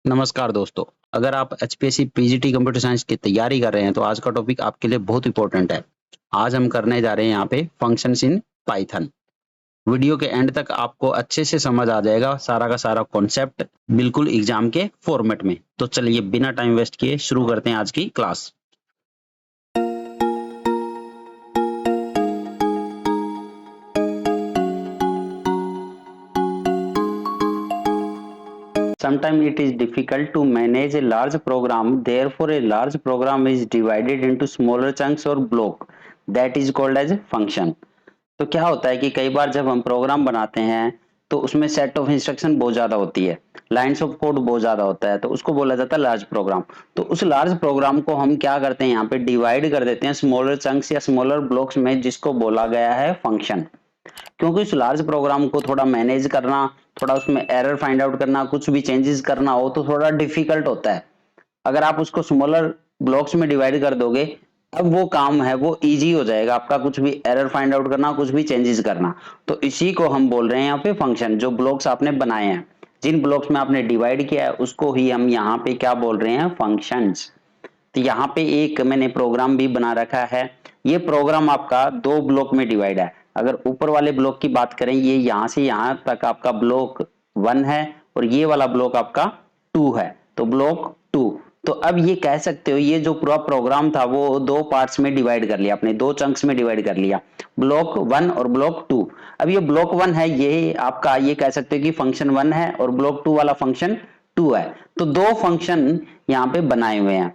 नमस्कार दोस्तों। अगर आप एचपीएससी पीजीटी कंप्यूटर साइंस की तैयारी कर रहे हैं तो आज का टॉपिक आपके लिए बहुत इंपॉर्टेंट है। आज हम करने जा रहे हैं यहाँ पे फंक्शंस इन पाइथन। वीडियो के एंड तक आपको अच्छे से समझ आ जाएगा सारा का सारा कॉन्सेप्ट, बिल्कुल एग्जाम के फॉर्मेट में। तो चलिए बिना टाइम वेस्ट किए शुरू करते हैं आज की class. Sometimes it is difficult to manage a large program, therefore a large program is divided into smaller chunks or block that is called as function। तो क्या होता है कि कई बार जब हम प्रोग्राम बनाते हैं तो उसमें सेट ऑफ इंस्ट्रक्शन बहुत ज्यादा होती है, लाइंस ऑफ कोड बहुत ज्यादा होता है, तो उसको बोला जाता है लार्ज प्रोग्राम। तो उस लार्ज प्रोग्राम को हम क्या करते हैं, यहाँ पे डिवाइड कर देते हैं स्मॉलर चंक्स या स्मॉलर ब्लॉक्स में, जिसको बोला गया है फंक्शन। क्योंकि उस लार्ज प्रोग्राम को थोड़ा मैनेज करना, थोड़ा उसमें एरर फाइंड आउट करना, कुछ भी चेंजेस करना हो तो थोड़ा डिफिकल्ट होता है। अगर आप उसको स्मॉलर ब्लॉक्स में डिवाइड कर दोगे, अब वो काम है वो इजी हो जाएगा आपका, कुछ भी एरर फाइंड आउट करना, कुछ भी चेंजेस करना। तो इसी को हम बोल रहे हैं यहाँ पे फंक्शन। जो ब्लॉक्स आपने बनाए हैं, जिन ब्लॉक्स में आपने डिवाइड किया है, उसको ही हम यहाँ पे क्या बोल रहे हैं, फंक्शंस। तो यहाँ पे एक मैंने प्रोग्राम भी बना रखा है। ये प्रोग्राम आपका दो ब्लॉक में डिवाइड है। अगर ऊपर वाले ब्लॉक की बात करें, ये यहाँ से यहाँ तक आपका ब्लॉक 1 है और ये वाला ब्लॉक आपका 2 है, तो ब्लॉक 2। तो अब ये कह सकते हो ये जो पूरा प्रोग्राम था वो दो पार्ट्स में डिवाइड कर लिया आपने, दो चंक्स में डिवाइड कर लिया, ब्लॉक 1 और ब्लॉक 2। अब ये ब्लॉक 1 है, ये आपका ये कह सकते हो कि फंक्शन 1 है, और ब्लॉक 2 वाला फंक्शन 2 है। तो दो फंक्शन यहाँ पे बनाए हुए हैं।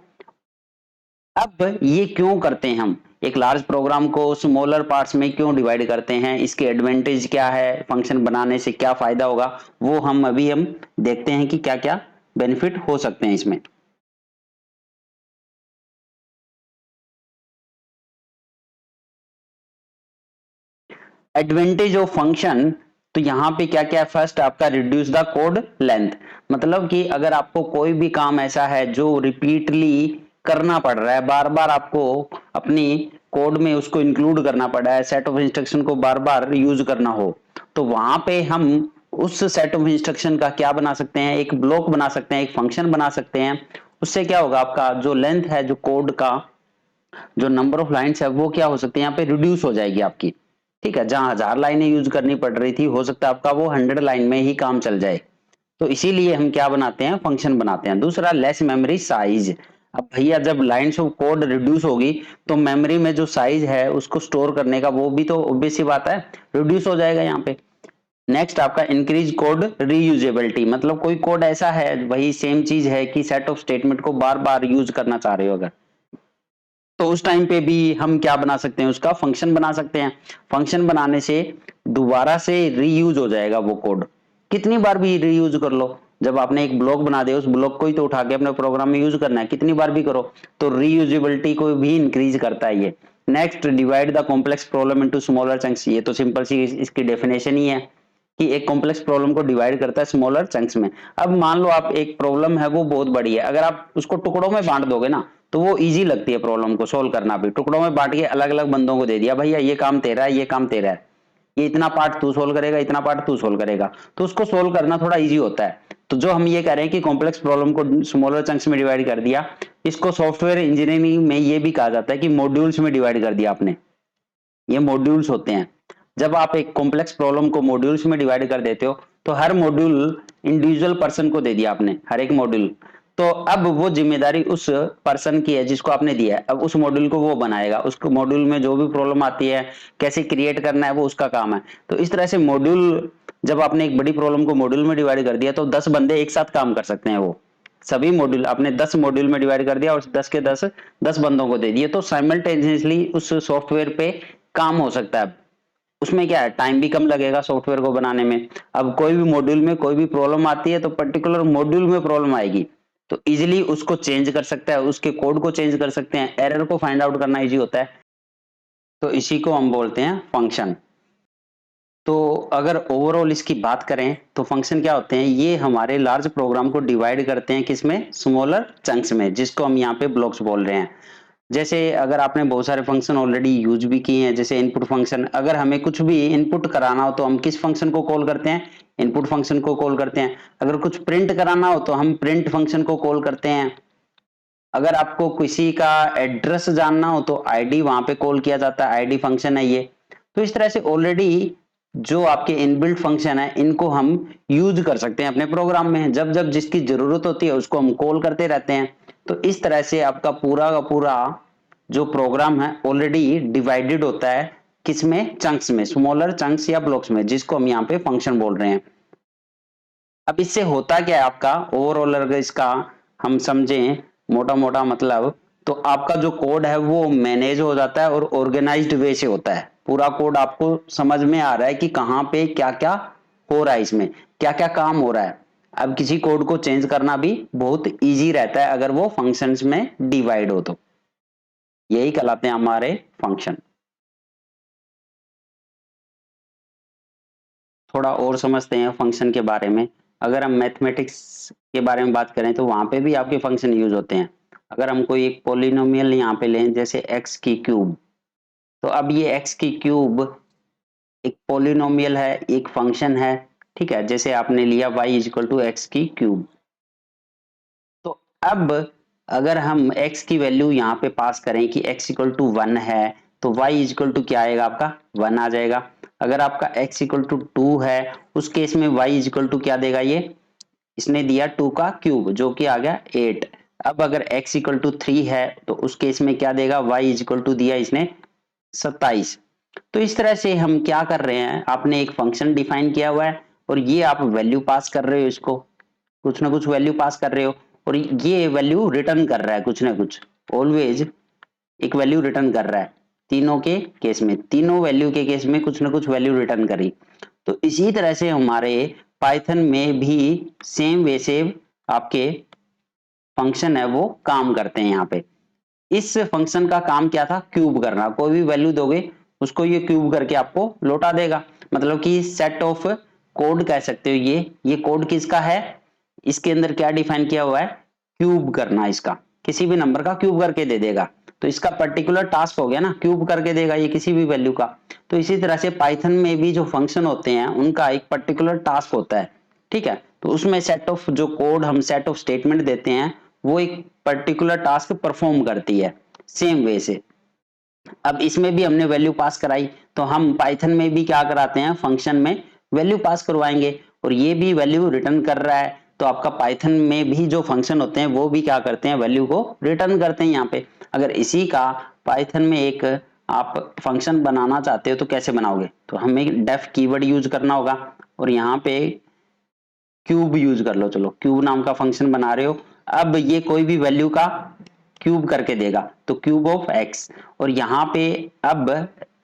अब ये क्यों करते हैं हम, एक लार्ज प्रोग्राम को स्मॉलर पार्ट्स में क्यों डिवाइड करते हैं, इसके एडवांटेज क्या है, फंक्शन बनाने से क्या फायदा होगा, वो हम देखते हैं कि क्या क्या बेनिफिट हो सकते हैं इसमें। एडवांटेज ऑफ फंक्शन, तो यहाँ पे क्या क्या है, फर्स्ट आपका रिड्यूस द कोड लेंथ। मतलब कि अगर आपको कोई भी काम ऐसा है जो रिपीटली करना पड़ रहा है, बार बार आपको अपनी कोड में उसको इंक्लूड करना पड़ रहा है, सेट ऑफ इंस्ट्रक्शन को बार बार यूज करना हो, तो वहां पे हम उस सेट ऑफ इंस्ट्रक्शन का क्या बना सकते हैं, एक ब्लॉक बना सकते हैं, एक फंक्शन बना सकते हैं। उससे क्या होगा, आपका जो लेंथ है, जो कोड का जो नंबर ऑफ लाइंस है, वो क्या हो सकती है, यहाँ पे रिड्यूस हो जाएगी आपकी। ठीक है, जहां 1000 लाइनें यूज करनी पड़ रही थी, हो सकता है आपका वो 100 लाइन में ही काम चल जाए। तो इसीलिए हम क्या बनाते हैं, फंक्शन बनाते हैं। दूसरा, लेस मेमोरी साइज। अब भैया जब लाइंस ऑफ कोड रिड्यूस होगी तो मेमोरी में जो साइज है उसको स्टोर करने का, वो भी तो ऑब्वियस सी बात है, रिड्यूस हो जाएगा यहाँ पे। नेक्स्ट आपका इंक्रीज कोड रीयूजेबिलिटी। मतलब कोई कोड ऐसा है, वही सेम चीज है कि सेट ऑफ स्टेटमेंट को बार बार यूज करना चाह रहे हो अगर, तो उस टाइम पे भी हम क्या बना सकते हैं, उसका फंक्शन बना सकते हैं। फंक्शन बनाने से दोबारा से रीयूज हो जाएगा वो कोड, कितनी बार भी रीयूज कर लो। जब आपने एक ब्लॉक बना दिया, उस ब्लॉक को ही तो उठा के अपने प्रोग्राम में यूज करना है, कितनी बार भी करो। तो रीयूजेबिलिटी को भी इंक्रीज करता है ये। Next, divide the complex problem into smaller chunks. ये तो सिंपल सी इसकी डेफिनेशन ही है कि एक कॉम्प्लेक्स प्रॉब्लम को डिवाइड करता है स्मॉलर चंक्स में। अब मान लो आप एक प्रॉब्लम है वो बहुत बड़ी है, अगर आप उसको टुकड़ों में बांट दोगे ना, तो वो इजी लगती है प्रॉब्लम को सोल्व करना भी। टुकड़ों में बांट के अलग अलग बंदों को दे दिया, भैया ये काम तेरा है, ये काम तेरा है, ये इतना पार्ट तू सोल्व करेगा, इतना पार्ट तू सोल्व करेगा, तो उसको सोल्व करना थोड़ा इजी होता है। तो जो हम ये कह रहे हैं कि कॉम्प्लेक्स प्रॉब्लम को स्मॉलर चंक्स में डिवाइड कर दिया, इसको सॉफ्टवेयर इंजीनियरिंग में ये भी कहा जाता है कि मॉड्यूल्स में डिवाइड कर दिया आपने। ये मॉड्यूल्स होते हैं। जब आप एक कॉम्प्लेक्स प्रॉब्लम को मॉड्यूल्स में डिवाइड कर देते हो, तो हर मॉड्यूल इंडिविजुअल पर्सन को दे दिया आपने, हर एक मॉड्यूल। तो अब वो जिम्मेदारी उस पर्सन की है जिसको आपने दिया है। अब उस मॉड्यूल को वो बनाएगा, उसको मॉड्यूल में जो भी प्रॉब्लम आती है, कैसे क्रिएट करना है, वो उसका काम है। तो इस तरह से मॉड्यूल, जब आपने एक बड़ी प्रॉब्लम को मॉड्यूल में डिवाइड कर दिया, तो 10 बंदे एक साथ काम कर सकते हैं। वो सभी मॉड्यूल आपने 10 मॉड्यूल में डिवाइड कर दिया और 10 के 10 10 बंदों को दे दिए, तो साइमल्टेनियसली उस सॉफ्टवेयर पे काम हो सकता है। उसमें क्या है, टाइम भी कम लगेगा सॉफ्टवेयर को बनाने में। अब कोई भी मॉड्यूल में कोई भी प्रॉब्लम आती है, तो पर्टिकुलर मॉड्यूल में प्रॉब्लम आएगी, तो इजीली उसको चेंज कर सकता है, उसके कोड को चेंज कर सकते हैं, एरर को फाइंड आउट करना इजी होता है। तो इसी को हम बोलते हैं फंक्शन। तो अगर ओवरऑल इसकी बात करें तो फंक्शन क्या होते हैं, ये हमारे लार्ज प्रोग्राम को डिवाइड करते हैं किसमें, स्मॉलर चंक्स में, जिसको हम यहाँ पे ब्लॉक्स बोल रहे हैं। जैसे अगर आपने बहुत सारे फंक्शन ऑलरेडी यूज भी किए हैं, जैसे इनपुट फंक्शन, अगर हमें कुछ भी इनपुट कराना हो तो हम किस फंक्शन को कॉल करते हैं? इनपुट फंक्शन को कॉल करते हैं। अगर कुछ प्रिंट कराना हो तो हम प्रिंट फंक्शन को कॉल करते हैं। अगर आपको किसी का एड्रेस जानना हो तो आईडी वहां पे कॉल किया जाता है, आईडी फंक्शन है ये। तो इस तरह से ऑलरेडी जो आपके इनबिल्ट फंक्शन है इनको हम यूज कर सकते हैं अपने प्रोग्राम में, जब जब जिसकी जरूरत होती है उसको हम कॉल करते रहते हैं। तो इस तरह से आपका पूरा का पूरा जो प्रोग्राम है ऑलरेडी डिवाइडेड होता है, किसमें? चंक्स में, स्मॉलर चंक्स या ब्लॉक्स में, जिसको हम यहाँ पे फंक्शन बोल रहे हैं। अब इससे होता क्या है आपका ओवरऑल, अगर इसका हम समझें मोटा मोटा मतलब, तो आपका जो कोड है वो मैनेज हो जाता है और ऑर्गेनाइज्ड वे से होता है। पूरा कोड आपको समझ में आ रहा है कि कहाँ पे क्या क्या हो रहा है, इसमें क्या क्या काम हो रहा है। अब किसी कोड को चेंज करना भी बहुत इजी रहता है अगर वो फंक्शंस में डिवाइड हो तो। यही कहलाते हैं हमारे फंक्शन। थोड़ा और समझते हैं फंक्शन के बारे में। अगर हम मैथमेटिक्स के बारे में बात करें तो वहां पे भी आपके फंक्शन यूज होते हैं। अगर हम कोई एक पोलिनोमियल यहाँ पे लें, जैसे एक्स की क्यूब, तो अब ये एक्स की क्यूब एक पोलिनोमियल है, एक फंक्शन है, ठीक है। जैसे आपने लिया y इजिकल टू एक्स की क्यूब, तो अब अगर हम x की वैल्यू यहाँ पे पास करें कि x इक्वल टू 1 है, तो y इक्वल टू क्या आएगा आपका? 1 आ जाएगा। अगर आपका x इक्वल टू 2 है, उस केस में y इक्वल टू क्या देगा? ये इसने दिया 2 का क्यूब जो कि आ गया 8। अब अगर x इक्वल टू 3 है तो उस केस में क्या देगा? y इक्वल टू दिया इसने 27। तो इस तरह से हम क्या कर रहे हैं, आपने एक फंक्शन डिफाइन किया हुआ है और ये आप वैल्यू पास कर रहे हो, इसको कुछ ना कुछ वैल्यू पास कर रहे हो, और ये वैल्यू रिटर्न कर रहा है कुछ ना कुछ, ऑलवेज एक वैल्यू रिटर्न कर रहा है। तीनों के केस में, तीनों वैल्यू के केस में कुछ ना कुछ वैल्यू रिटर्न करी। तो इसी तरह से हमारे पाइथन में भी सेम वे से आपके फंक्शन है वो काम करते हैं। यहाँ पे इस फंक्शन का काम क्या था? क्यूब करना। कोई भी वैल्यू दोगे उसको ये क्यूब करके आपको लौटा देगा। मतलब कि सेट ऑफ कोड कह सकते हो। ये कोड किसका है? इसके अंदर क्या डिफाइन किया हुआ है? क्यूब करना। इसका किसी भी नंबर का क्यूब करके दे देगा। तो इसका पर्टिकुलर टास्क हो गया ना, क्यूब करके देगा ये किसी भी वैल्यू का। तो इसी तरह से पाइथन में भी जो फंक्शन होते हैं उनका एक पर्टिकुलर टास्क होता है, ठीक है। तो उसमें सेट ऑफ जो कोड हम सेट ऑफ स्टेटमेंट देते हैं वो एक पर्टिकुलर टास्क परफॉर्म करती है सेम वे से। अब इसमें भी हमने वैल्यू पास कराई, तो हम पाइथन में भी क्या कराते हैं? फंक्शन में वैल्यू पास करवाएंगे और ये भी वैल्यू रिटर्न कर रहा है। तो आपका पाइथन में भी जो फंक्शन होते हैं वो भी क्या करते हैं? वैल्यू को रिटर्न करते हैं यहाँ पे। अगर इसी का पाइथन में एक आप फंक्शन बनाना चाहते हो तो कैसे बनाओगे? तो हमें डेफ कीवर्ड यूज करना होगा और यहाँ पे क्यूब यूज कर लो। चलो क्यूब नाम का फंक्शन बना रहे हो। अब ये कोई भी वैल्यू का क्यूब करके देगा, तो क्यूब ऑफ एक्स। और यहाँ पे अब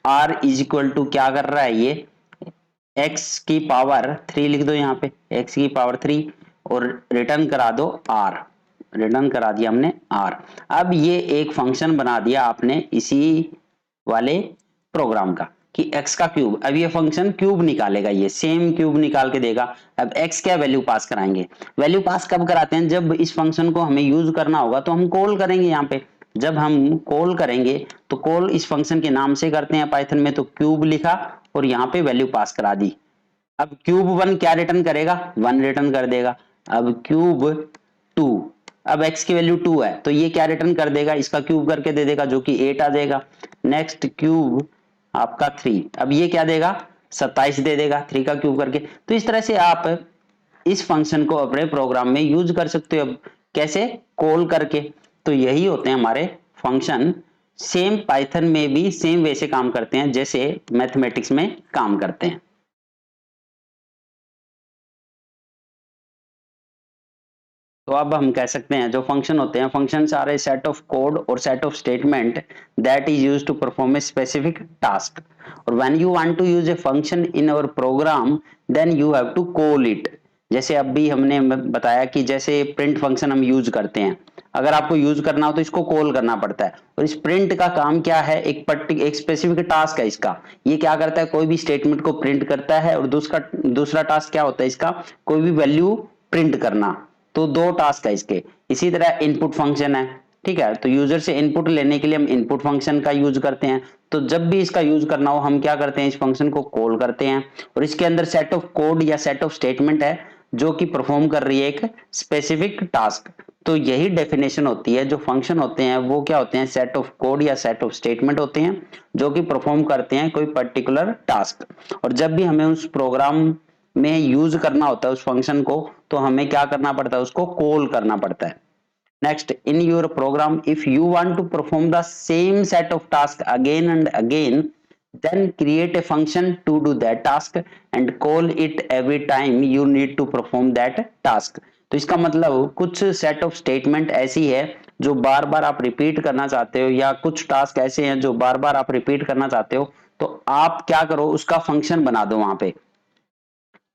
r इज इक्वल टू क्या कर रहा है? ये x की पावर 3 लिख दो यहाँ पे, x की पावर 3, और रिटर्न करा दो r। रिटर्न करा दिया हमने r। अब ये एक फंक्शन बना दिया आपने इसी वाले प्रोग्राम का कि x का क्यूब। अब ये फंक्शन क्यूब निकालेगा, ये सेम क्यूब निकाल के देगा। अब x क्या वैल्यू पास कराएंगे? वैल्यू पास कब कराते हैं? जब इस फंक्शन को हमें यूज करना होगा तो हम कॉल करेंगे यहाँ पे। जब हम कॉल करेंगे तो कॉल इस फंक्शन के नाम से करते हैं पाइथन में, तो क्यूब लिखा और यहाँ पे वैल्यू पास करा दी। अब क्यूब 1 क्या रिटर्न करेगा? 1 रिटर्न कर देगा। अब क्यूब 2, अब x की वैल्यू 2 है तो ये क्या रिटर्न कर देगा? इसका क्यूब करके दे देगा जो कि 8 आ जाएगा। नेक्स्ट क्यूब आपका 3, अब ये क्या देगा? 27 दे देगा 3 का क्यूब करके। तो इस तरह से आप इस फंक्शन को अपने प्रोग्राम में यूज कर सकते हो। अब कैसे? कॉल करके। तो यही होते हैं हमारे फंक्शन। सेम पाइथन में भी सेम वे से काम करते हैं जैसे मैथमेटिक्स में काम करते हैं। तो अब हम कह सकते हैं जो फंक्शन होते हैं, functions are a set of code और set of statement that is used to perform a specific task. और when you want to use a function in our program then you have to call it. जैसे अब भी हमने बताया कि जैसे print function हम यूज करते हैं, अगर आपको यूज करना हो तो इसको कॉल करना पड़ता है। और इस प्रिंट का काम क्या है? एक स्पेसिफिक टास्क है इसका। ये क्या करता है? कोई भी स्टेटमेंट को प्रिंट करता है। और दूसरा टास्क क्या होता है इसका? कोई भी वैल्यू प्रिंट करना। तो दो टास्क है इसके। इसी तरह इनपुट फंक्शन है, ठीक है। तो यूजर से इनपुट लेने के लिए हम इनपुट फंक्शन का यूज करते हैं। तो जब भी इसका यूज करना हो हम क्या करते हैं, इस फंक्शन को कॉल करते हैं और इसके अंदर सेट ऑफ कोड या सेट ऑफ स्टेटमेंट है जो कि परफॉर्म कर रही है एक स्पेसिफिक टास्क। तो यही डेफिनेशन होती है, जो फंक्शन होते हैं वो क्या होते हैं, सेट ऑफ कोड या सेट ऑफ स्टेटमेंट होते हैं जो कि परफॉर्म करते हैं कोई पर्टिकुलर टास्क। और जब भी हमें उस प्रोग्राम में यूज करना होता है उस फंक्शन को, तो हमें क्या करना पड़ता है, उसको कॉल करना पड़ता है। Next, in your program, if you want to perform the same set of tasks again and again, then create a function to do that task and call it every time you need to perform that task. तो इसका मतलब कुछ set of statement ऐसी है जो बार बार आप repeat करना चाहते हो, या कुछ टास्क ऐसे हैं जो बार बार आप रिपीट करना चाहते हो, तो आप क्या करो, उसका फंक्शन बना दो वहां पे।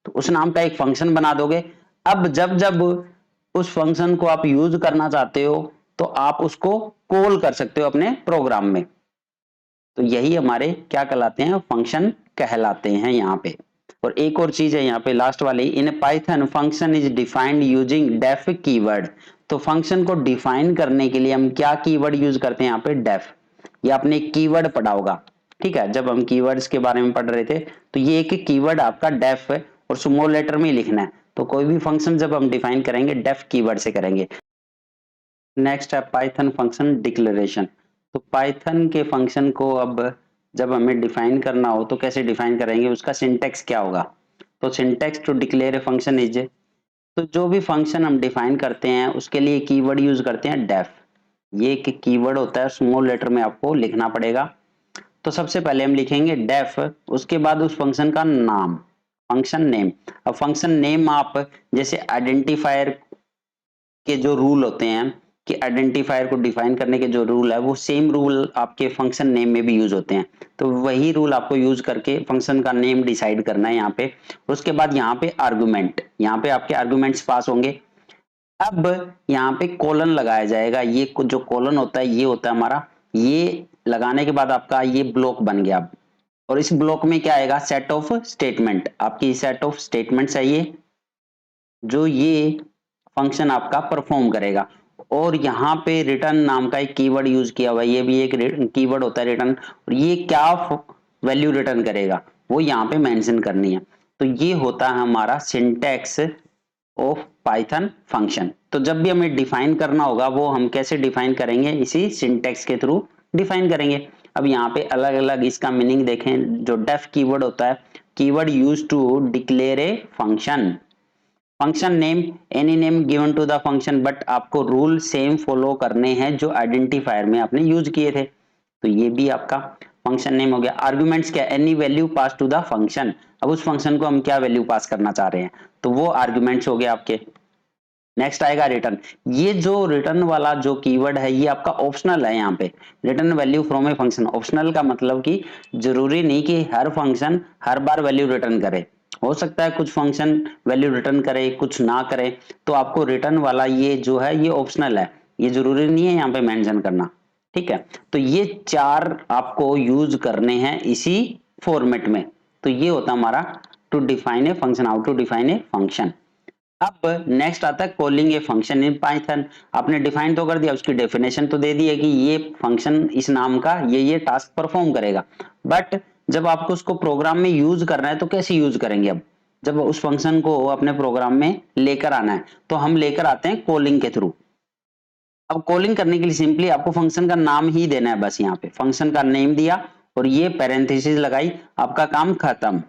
तो उस नाम का एक फंक्शन बना दोगे। अब जब जब उस फंक्शन को आप यूज करना चाहते हो तो आप उसको कॉल कर सकते हो अपने प्रोग्राम में। तो यही हमारे क्या कहलाते हैं, फंक्शन कहलाते हैं यहाँ पे। और एक और चीज है यहाँ पे लास्ट वाली, in Python function is defined using def keyword. तो फंक्शन को डिफाइन करने के लिए हम क्या कीवर्ड यूज करते हैं यहाँ पे, डेफ। ये आपने कीवर्ड पढ़ा होगा, ठीक है, जब हम कीवर्ड्स के बारे में पढ़ रहे थे। तो ये एक कीवर्ड आपका डेफ है और स्मॉल लेटर में ही लिखना है। तो कोई भी फंक्शन जब हम डिफाइन करेंगे डेफ कीवर्ड से करेंगे। नेक्स्ट है पाइथन फंक्शन डिक्लेरेशन। तो पाइथन के फंक्शन को अब जब हमें डिफाइन करना हो तो कैसे डिफाइन करेंगे, उसका सिंटेक्स क्या होगा। तो syntax to declare a function is, तो जो भी फंक्शन हम डिफाइन करते हैं उसके लिए कीवर्ड यूज करते हैं डेफ। ये एक कीवर्ड होता है, स्मॉल लेटर में आपको लिखना पड़ेगा। तो सबसे पहले हम लिखेंगे डेफ, उसके बाद उस फंक्शन का नाम, फंक्शन नेम। अब फंक्शन नेम आप जैसे आइडेंटिफायर के जो रूल होते हैं कि आइडेंटिफायर को डिफाइन करने के जो रूल है वो सेम रूल आपके फंक्शन नेम में भी यूज होते हैं। तो वही रूल आपको यूज करके फंक्शन का नेम डिसाइड करना है यहाँ पे। उसके बाद यहाँ पे आर्गुमेंट, यहाँ पे आपके आर्गुमेंट्स पास होंगे। अब यहाँ पे कोलन लगाया जाएगा, ये जो कोलन होता है ये होता है हमारा, ये लगाने के बाद आपका ये ब्लॉक बन गया। और इस ब्लॉक में क्या आएगा, सेट ऑफ स्टेटमेंट, आपकी सेट ऑफ स्टेटमेंट्स है ये जो ये फंक्शन आपका परफॉर्म करेगा। और यहाँ पे रिटर्न नाम का एक कीवर्ड यूज किया हुआ है, ये भी एक कीवर्ड होता है रिटर्न। और ये क्या वैल्यू रिटर्न करेगा वो यहाँ पे मेंशन करनी है। तो ये होता है हमारा सिंटैक्स ऑफ पाइथन फंक्शन। तो जब भी हमें डिफाइन करना होगा वो हम कैसे डिफाइन करेंगे, इसी सिंटैक्स के थ्रू डिफाइन करेंगे। अब यहाँ पे अलग अलग इसका मीनिंग देखें। जो डेफ कीवर्ड होता है, keyword use to declare a function, function name any name given to the function, but आपको रूल सेम फॉलो करने हैं जो आइडेंटिफायर में आपने यूज किए थे। तो ये भी आपका फंक्शन नेम हो गया। आर्गुमेंट्स क्या, any value pass to the function. अब उस फंक्शन को हम क्या वैल्यू पास करना चाह रहे हैं, तो वो आर्गुमेंट्स हो गए आपके। नेक्स्ट आएगा रिटर्न। ये जो रिटर्न वाला जो कीवर्ड है ये आपका ऑप्शनल है। यहाँ पे return value from a function, optional का मतलब कि जरूरी नहीं कि हर फंक्शन हर बार वैल्यू रिटर्न करे। हो सकता है कुछ फंक्शन वैल्यू रिटर्न करे कुछ ना करे। तो आपको रिटर्न वाला ये जो है ये ऑप्शनल है, ये जरूरी नहीं है यहाँ पे मेंशन करना। ठीक है, तो ये चार आपको यूज करने हैं इसी फॉर्मेट में। तो ये होता हमारा to define a function, how to define a function. अब नेक्स्ट आता है calling a function in Python. आपने डिफाइन तो कर दिया, उसकी डेफिनेशन तो दे दी है कि ये फंक्शन इस नाम का ये टास्क परफॉर्म करेगा। बट जब आपको उसको प्रोग्राम में यूज करना है तो कैसे यूज करेंगे। अब जब उस फंक्शन को अपने प्रोग्राम में लेकर आना है तो हम लेकर आते हैं कॉलिंग के थ्रू। अब कॉलिंग करने के लिए सिंपली आपको फंक्शन का नाम ही देना है, बस यहाँ पे फंक्शन का नेम दिया और ये पैरेंथेसिस लगाई, आपका काम खत्म।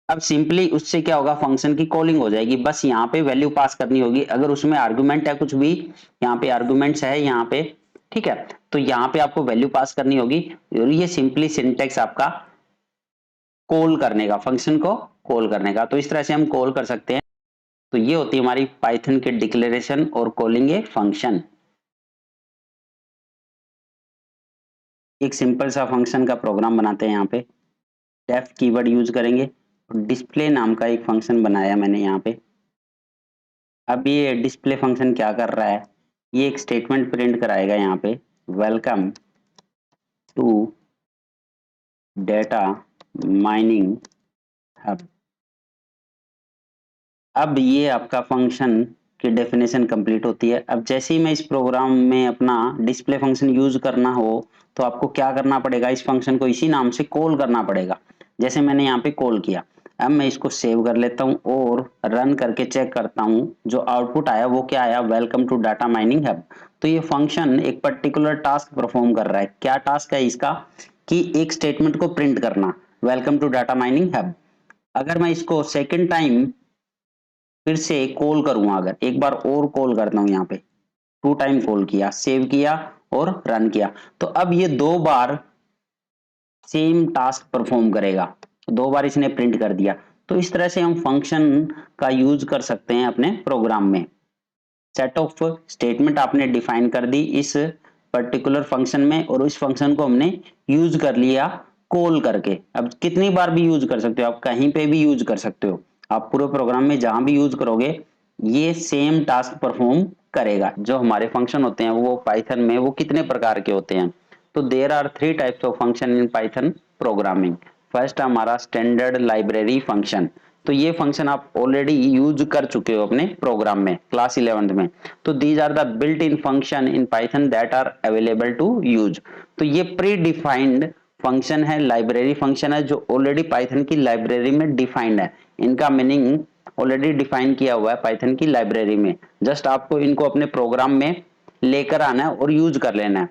अब सिंपली उससे क्या होगा, फंक्शन की कॉलिंग हो जाएगी। बस यहाँ पे वैल्यू पास करनी होगी, अगर उसमें आर्गुमेंट है कुछ भी, यहाँ पे आर्गुमेंट्स है यहाँ पे, ठीक है, तो यहाँ पे आपको वैल्यू पास करनी होगी। और ये सिंपली सिंटेक्स आपका कॉल करने का, फंक्शन को कॉल करने का। तो इस तरह से हम कॉल कर सकते हैं। तो ये होती है हमारी पाइथन के डिक्लेरेशन और कॉलिंग ए फंक्शन। एक सिंपल सा फंक्शन का प्रोग्राम बनाते हैं यहाँ पे। डेफ कीवर्ड यूज करेंगे। डिस्प्ले नाम का एक फंक्शन बनाया मैंने यहाँ पे। अब ये डिस्प्ले फंक्शन क्या कर रहा है, ये एक स्टेटमेंट प्रिंट कराएगा यहाँ पे, welcome to data mining hub. अब ये आपका फंक्शन की डेफिनेशन कंप्लीट होती है। अब जैसे ही मैं इस प्रोग्राम में अपना डिस्प्ले फंक्शन यूज करना हो तो आपको क्या करना पड़ेगा, इस फंक्शन को इसी नाम से कॉल करना पड़ेगा। जैसे मैंने यहाँ पे कॉल किया, अब मैं इसको सेव कर लेता हूँ और रन करके चेक करता हूँ, जो आउटपुट आया वो क्या आया, welcome to data mining hub. तो ये फंक्शन एक पर्टिकुलर टास्क परफॉर्म कर रहा है। क्या टास्क है इसका, कि एक स्टेटमेंट को प्रिंट करना, welcome to data mining hub. अगर मैं इसको सेकेंड टाइम फिर से कॉल करूंगा, अगर एक बार और कॉल करता हूं, यहाँ पे 2 टाइम कॉल किया, सेव किया और रन किया, तो अब ये 2 बार सेम टास्क परफॉर्म करेगा, 2 बार इसने प्रिंट कर दिया। तो इस तरह से हम फंक्शन का यूज कर सकते हैं अपने प्रोग्राम में। सेट ऑफ स्टेटमेंट आपने डिफाइन कर दी इस पर्टिकुलर फंक्शन में, और उस फंक्शन को हमने यूज कर लिया कॉल करके। अब कितनी बार भी यूज कर सकते हो, आप कहीं पे भी यूज कर सकते हो, आप पूरे प्रोग्राम में जहां भी यूज करोगे ये सेम टास्क परफॉर्म करेगा। जो हमारे फंक्शन होते हैं वो पाइथन में वो कितने प्रकार के होते हैं, तो there are 3 types of function in Python programming. First हमारा स्टैंडर्ड लाइब्रेरी फंक्शन, तो ये फंक्शन आप ऑलरेडी यूज कर चुके हो अपने प्रोग्राम में क्लास 11th में। तो these are the built in function in Python that are available to use. तो ये प्री डिफाइंड फंक्शन है, लाइब्रेरी फंक्शन है, जो ऑलरेडी पाइथन की लाइब्रेरी में डिफाइंड है। इनका मीनिंग ऑलरेडी डिफाइन किया हुआ है पाइथन की लाइब्रेरी में, जस्ट आपको इनको अपने प्रोग्राम में लेकर आना है और यूज कर लेना है।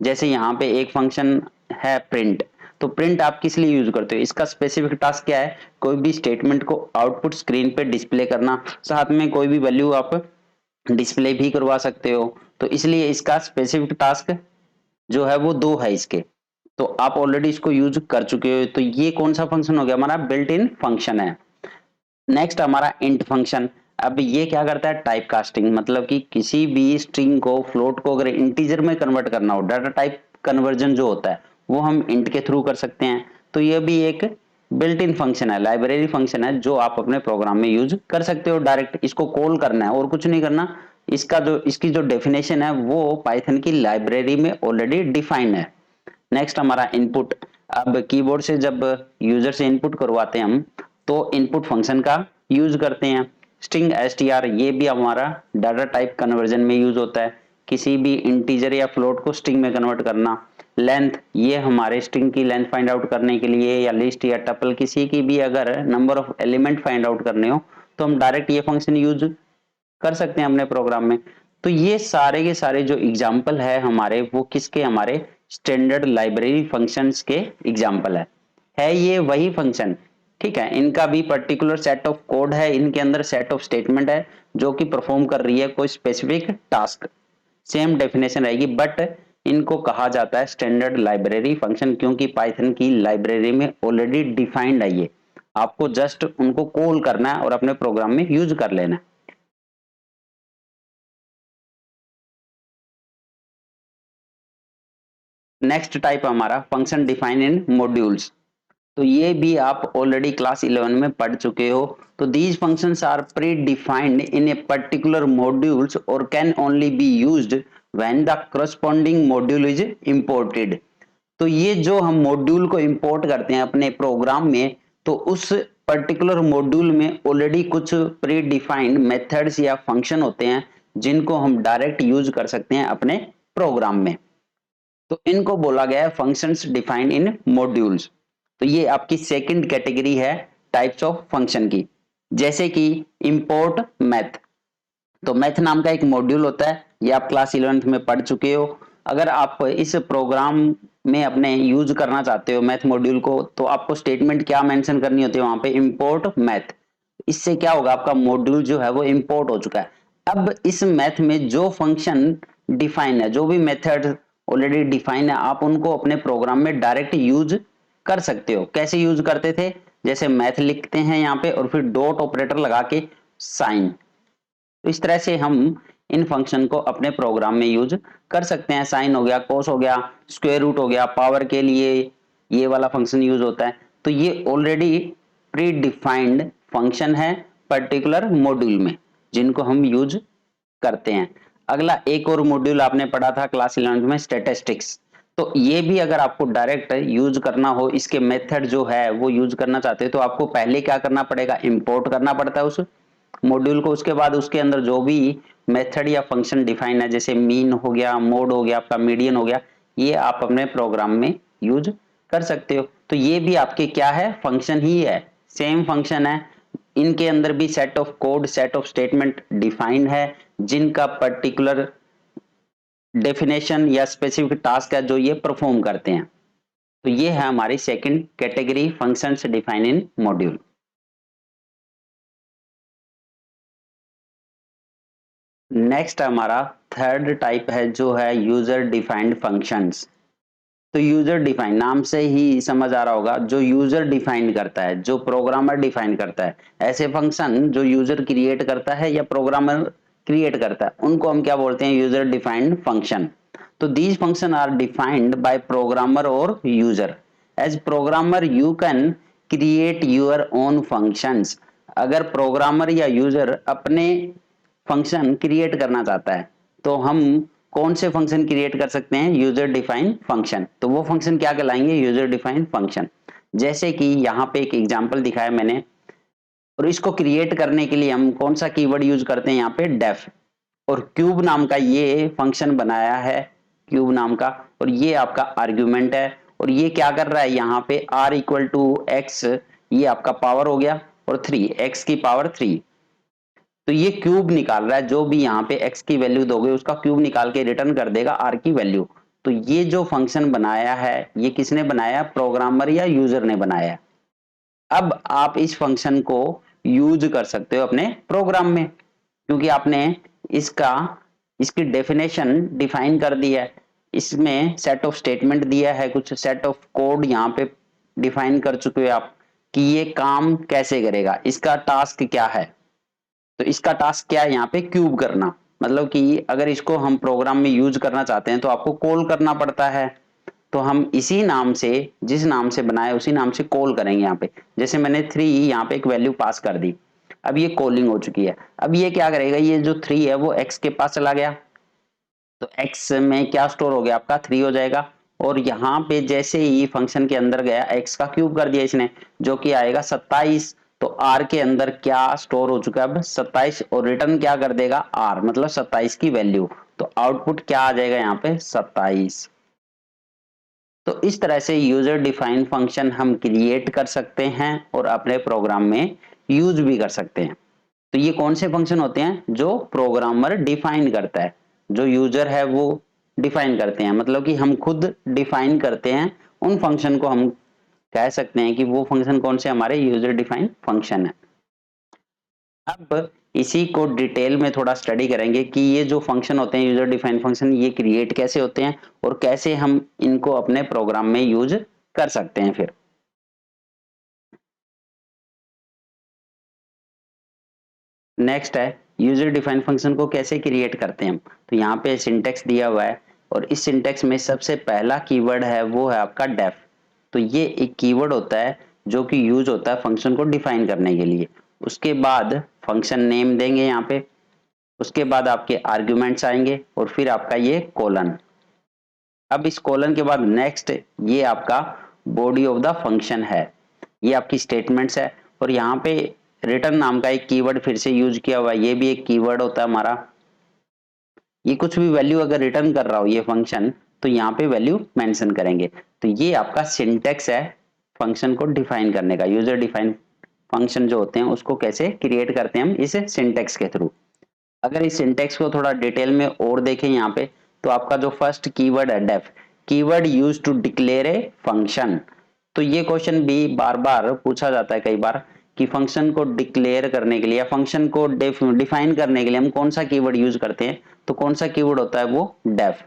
जैसे यहाँ पे एक फंक्शन है प्रिंट, तो प्रिंट आप किस लिए यूज करते हो, इसका स्पेसिफिक टास्क क्या है, कोई भी स्टेटमेंट को आउटपुट स्क्रीन पे डिस्प्ले करना, साथ में कोई भी वैल्यू आप डिस्प्ले भी करवा सकते हो। तो इसलिए इसका स्पेसिफिक टास्क जो है वो 2 है इसके, तो आप ऑलरेडी इसको यूज कर चुके हो। तो ये कौन सा फंक्शन हो गया, हमारा बिल्ट इन फंक्शन है। नेक्स्ट हमारा इंट फंक्शन। अब ये क्या करता है, टाइप कास्टिंग, मतलब कि किसी भी स्ट्रिंग को, फ्लोट को अगर इंटीजर में कन्वर्ट करना हो, डाटा टाइप कन्वर्जन जो होता है वो हम इंट के थ्रू कर सकते हैं। तो ये भी एक बिल्ट इन फंक्शन है, लाइब्रेरी फंक्शन है, जो आप अपने प्रोग्राम में यूज कर सकते हो। डायरेक्ट इसको कॉल करना है और कुछ नहीं करना। इसकी जो डेफिनेशन है वो पाइथन की लाइब्रेरी में ऑलरेडी डिफाइंड है। नेक्स्ट हमारा इनपुट। अब कीबोर्ड से जब यूजर से इनपुट करवाते हैं हम, तो इनपुट फंक्शन का यूज करते हैं। स्ट्रिंग एसटीआर, ये भी हमारा डाटा टाइप कन्वर्जन में यूज होता है, किसी भी इंटीजर या फ्लोट को स्ट्रिंग में कन्वर्ट करना। लेंथ, ये हमारे स्ट्रिंग की लेंथ फाइंड आउट करने के लिए, या लिस्ट या टपल, किसी की भी अगर number of element find out करने हो तो हम डायरेक्ट ये फंक्शन यूज कर सकते हैं अपने प्रोग्राम में। तो ये सारे के सारे जो एग्जाम्पल है हमारे, वो किसके, हमारे स्टैंडर्ड लाइब्रेरी फंक्शंस के एग्जाम्पल है ये वही फंक्शन, ठीक है। इनका भी पर्टिकुलर सेट ऑफ कोड है, इनके अंदर सेट ऑफ स्टेटमेंट है जो कि परफॉर्म कर रही है कोई स्पेसिफिक टास्क। सेम डेफिनेशन रहेगी, बट इनको कहा जाता है स्टैंडर्ड लाइब्रेरी फंक्शन, क्योंकि पाइथन की लाइब्रेरी में ऑलरेडी डिफाइंड है ये। आपको जस्ट उनको कॉल करना है और अपने प्रोग्राम में यूज कर लेना है। नेक्स्ट टाइप हमारा फंक्शन डिफाइन इन मॉड्यूल्स। तो ये भी आप ऑलरेडी क्लास 11 में पढ़ चुके हो। तो these functions are predefined in a particular modules और can only be used when the corresponding module is imported. तो ये जो हम मॉड्यूल को इंपोर्ट करते हैं अपने प्रोग्राम में, तो उस पर्टिकुलर मॉड्यूल में ऑलरेडी कुछ प्री डिफाइंड मेथड्स या फंक्शन होते हैं जिनको हम डायरेक्ट यूज कर सकते हैं अपने प्रोग्राम में। तो इनको बोला गया है फंक्शंस डिफाइंड इन मॉड्यूल्स। तो ये आपकी सेकंड कैटेगरी है टाइप्स ऑफ फंक्शन की। जैसे कि इंपोर्ट मैथ, तो मैथ नाम का एक मॉड्यूल होता है, ये आप क्लास 11th में पढ़ चुके हो। अगर आप इस प्रोग्राम में अपने यूज करना चाहते हो मैथ मॉड्यूल को, तो आपको स्टेटमेंट क्या मेंशन करनी होती है वहां पे, इंपोर्ट मैथ। इससे क्या होगा, आपका मॉड्यूल जो है वो इंपोर्ट हो चुका है। अब इस मैथ में जो फंक्शन डिफाइन है, जो भी मेथड ऑलरेडी डिफाइन है, आप उनको अपने प्रोग्राम में डायरेक्ट यूज कर सकते हो। कैसे यूज करते थे, जैसे मैथ लिखते हैं यहाँ पे और फिर डॉट ऑपरेटर लगा के साइन। तो इस तरह से हम इन फंक्शन को अपने प्रोग्राम में यूज कर सकते हैं। साइन हो गया, कोस हो गया, स्क्वायर रूट हो गया, पावर के लिए ये वाला फंक्शन यूज होता है। तो ये ऑलरेडी प्री डिफाइंड फंक्शन है पर्टिकुलर मॉड्यूल में, जिनको हम यूज करते हैं। अगला एक और मॉड्यूल आपने पढ़ा था क्लास 11 में, स्टैटिस्टिक्स। तो ये भी अगर आपको डायरेक्ट यूज करना हो, इसके मेथड जो है वो यूज करना चाहते हो, तो आपको पहले क्या करना पड़ेगा, इंपोर्ट करना पड़ता है उस मॉड्यूल को, उसके बाद उसके अंदर जो भी मेथड या फंक्शन डिफाइन है, जैसे मीन हो गया, मोड हो गया, आपका मीडियन हो गया, ये आप अपने प्रोग्राम में यूज कर सकते हो। तो ये भी आपके क्या है, फंक्शन ही है, सेम फंक्शन है। इनके अंदर भी set of code, set of statement defined है, जिनका पर्टिकुलर डेफिनेशन या स्पेसिफिक टास्क है जो ये परफॉर्म करते हैं। तो ये है हमारी सेकंड कैटेगरी, फंक्शंस डिफाइन इन मॉड्यूल। नेक्स्ट हमारा थर्ड टाइप है जो है यूजर डिफाइंड फंक्शंस। तो यूजर डिफाइन, नाम से ही समझ आ रहा होगा, जो यूजर डिफाइन करता है, जो प्रोग्रामर डिफाइन करता है, ऐसे फंक्शन जो यूजर क्रिएट करता है या प्रोग्रामर क्रिएट करता है, उनको हम क्या बोलते हैं, यूजर डिफाइंड फंक्शन। तो these function are defined by programmer और user. As programmer you can create your own functions. अगर प्रोग्रामर या यूजर अपने फंक्शन क्रिएट करना चाहता है, तो हम कौन से फंक्शन क्रिएट कर सकते हैं, यूजर डिफाइन फंक्शन। तो वो फंक्शन क्या कहलाएंगे, यूजर डिफाइन फंक्शन। जैसे कि यहाँ पे एक एग्जांपल दिखाया मैंने, और इसको क्रिएट करने के लिए हम कौन सा कीवर्ड यूज करते हैं, यहाँ पे डेफ। और क्यूब नाम का ये फंक्शन बनाया है, क्यूब नाम का, और ये आपका आर्ग्यूमेंट है। और ये क्या कर रहा है, यहाँ पे r इक्वल टू एक्स, ये आपका पावर हो गया, और 3, x की पावर 3। तो ये क्यूब निकाल रहा है, जो भी यहाँ पे x की वैल्यू दोगे उसका क्यूब निकाल के रिटर्न कर देगा r की वैल्यू। तो ये जो फंक्शन बनाया है, ये किसने बनाया, प्रोग्रामर या यूजर ने बनाया है। अब आप इस फंक्शन को यूज कर सकते हो अपने प्रोग्राम में, क्योंकि आपने इसका इसकी डेफिनेशन डिफाइन कर दिया है, इसमें सेट ऑफ स्टेटमेंट दिया है, कुछ सेट ऑफ कोड यहाँ पे डिफाइन कर चुके हो आप, कि ये काम कैसे करेगा, इसका टास्क क्या है। तो इसका टास्क क्या है, यहाँ पे क्यूब करना। मतलब कि अगर इसको हम प्रोग्राम में यूज करना चाहते हैं तो आपको कॉल करना पड़ता है। तो हम इसी नाम से, जिस नाम से बनाए उसी नाम से कॉल करेंगे यहाँ पे। जैसे मैंने 3 यहाँ पे एक वैल्यू पास कर दी, अब ये कॉलिंग हो चुकी है। अब ये क्या करेगा, ये जो 3 है वो x के पास चला गया, तो x में क्या स्टोर हो गया, आपका 3 हो जाएगा। और यहाँ पे जैसे ही फंक्शन के अंदर गया, x का क्यूब कर दिया इसने, जो कि आएगा 27। तो r के अंदर क्या स्टोर हो चुका है, अब 27, और रिटर्न क्या कर देगा, r मतलब 27 की वैल्यू। तो आउटपुट क्या आ जाएगा यहाँ पे, 27। तो इस तरह से यूजर डिफाइन फंक्शन हम क्रिएट कर सकते हैं और अपने प्रोग्राम में यूज भी कर सकते हैं। तो ये कौन से फंक्शन होते हैं, जो प्रोग्रामर डिफाइन करता है, जो यूजर है वो डिफाइन करते हैं, मतलब कि हम खुद डिफाइन करते हैं उन फंक्शन को, हम कह सकते हैं कि वो फंक्शन कौन से हमारे यूजर डिफाइन फंक्शन है। अब इसी को डिटेल में थोड़ा स्टडी करेंगे कि ये जो फंक्शन होते हैं यूजर डिफाइन फंक्शन, ये क्रिएट कैसे होते हैं और कैसे हम इनको अपने प्रोग्राम में यूज कर सकते हैं। फिर नेक्स्ट है, यूजर डिफाइन फंक्शन को कैसे क्रिएट करते हैं हम। तो यहाँ पे सिंटेक्स दिया हुआ है, और इस सिंटेक्स में सबसे पहला कीवर्ड है वो है आपका डेफ। तो ये एक कीवर्ड होता है जो कि यूज होता है फंक्शन को डिफाइन करने के लिए। उसके बाद फंक्शन नेम देंगे यहाँ पे, उसके बाद आपके आर्ग्यूमेंट्स आएंगे, और फिर आपका ये कोलन। अब इस कोलन के बाद नेक्स्ट, ये आपका बॉडी ऑफ द फंक्शन है, ये आपकी स्टेटमेंट्स है। और यहाँ पे रिटर्न नाम का एक कीवर्ड फिर से यूज किया हुआ है, ये भी एक कीवर्ड होता है हमारा। ये कुछ भी वैल्यू अगर रिटर्न कर रहा हो ये फंक्शन, तो यहाँ पे वैल्यू मेंशन करेंगे। तो ये आपका सिंटेक्स है फंक्शन को डिफाइन करने का। यूजर डिफाइन फंक्शन जो होते हैं उसको कैसे क्रिएट करते हैं हम, इस सिंटेक्स के थ्रू। अगर इस सिंटेक्स को थोड़ा डिटेल में और देखें यहाँ पे, तो आपका जो फर्स्ट कीवर्ड है def, keyword use to declare a function. तो ये क्वेश्चन भी बार बार पूछा जाता है कई बार, कि फंक्शन को डिक्लेयर करने के लिए या फंक्शन को डिफाइन करने के लिए हम कौन सा कीवर्ड यूज करते हैं। तो कौन सा कीवर्ड होता है वो, डेफ,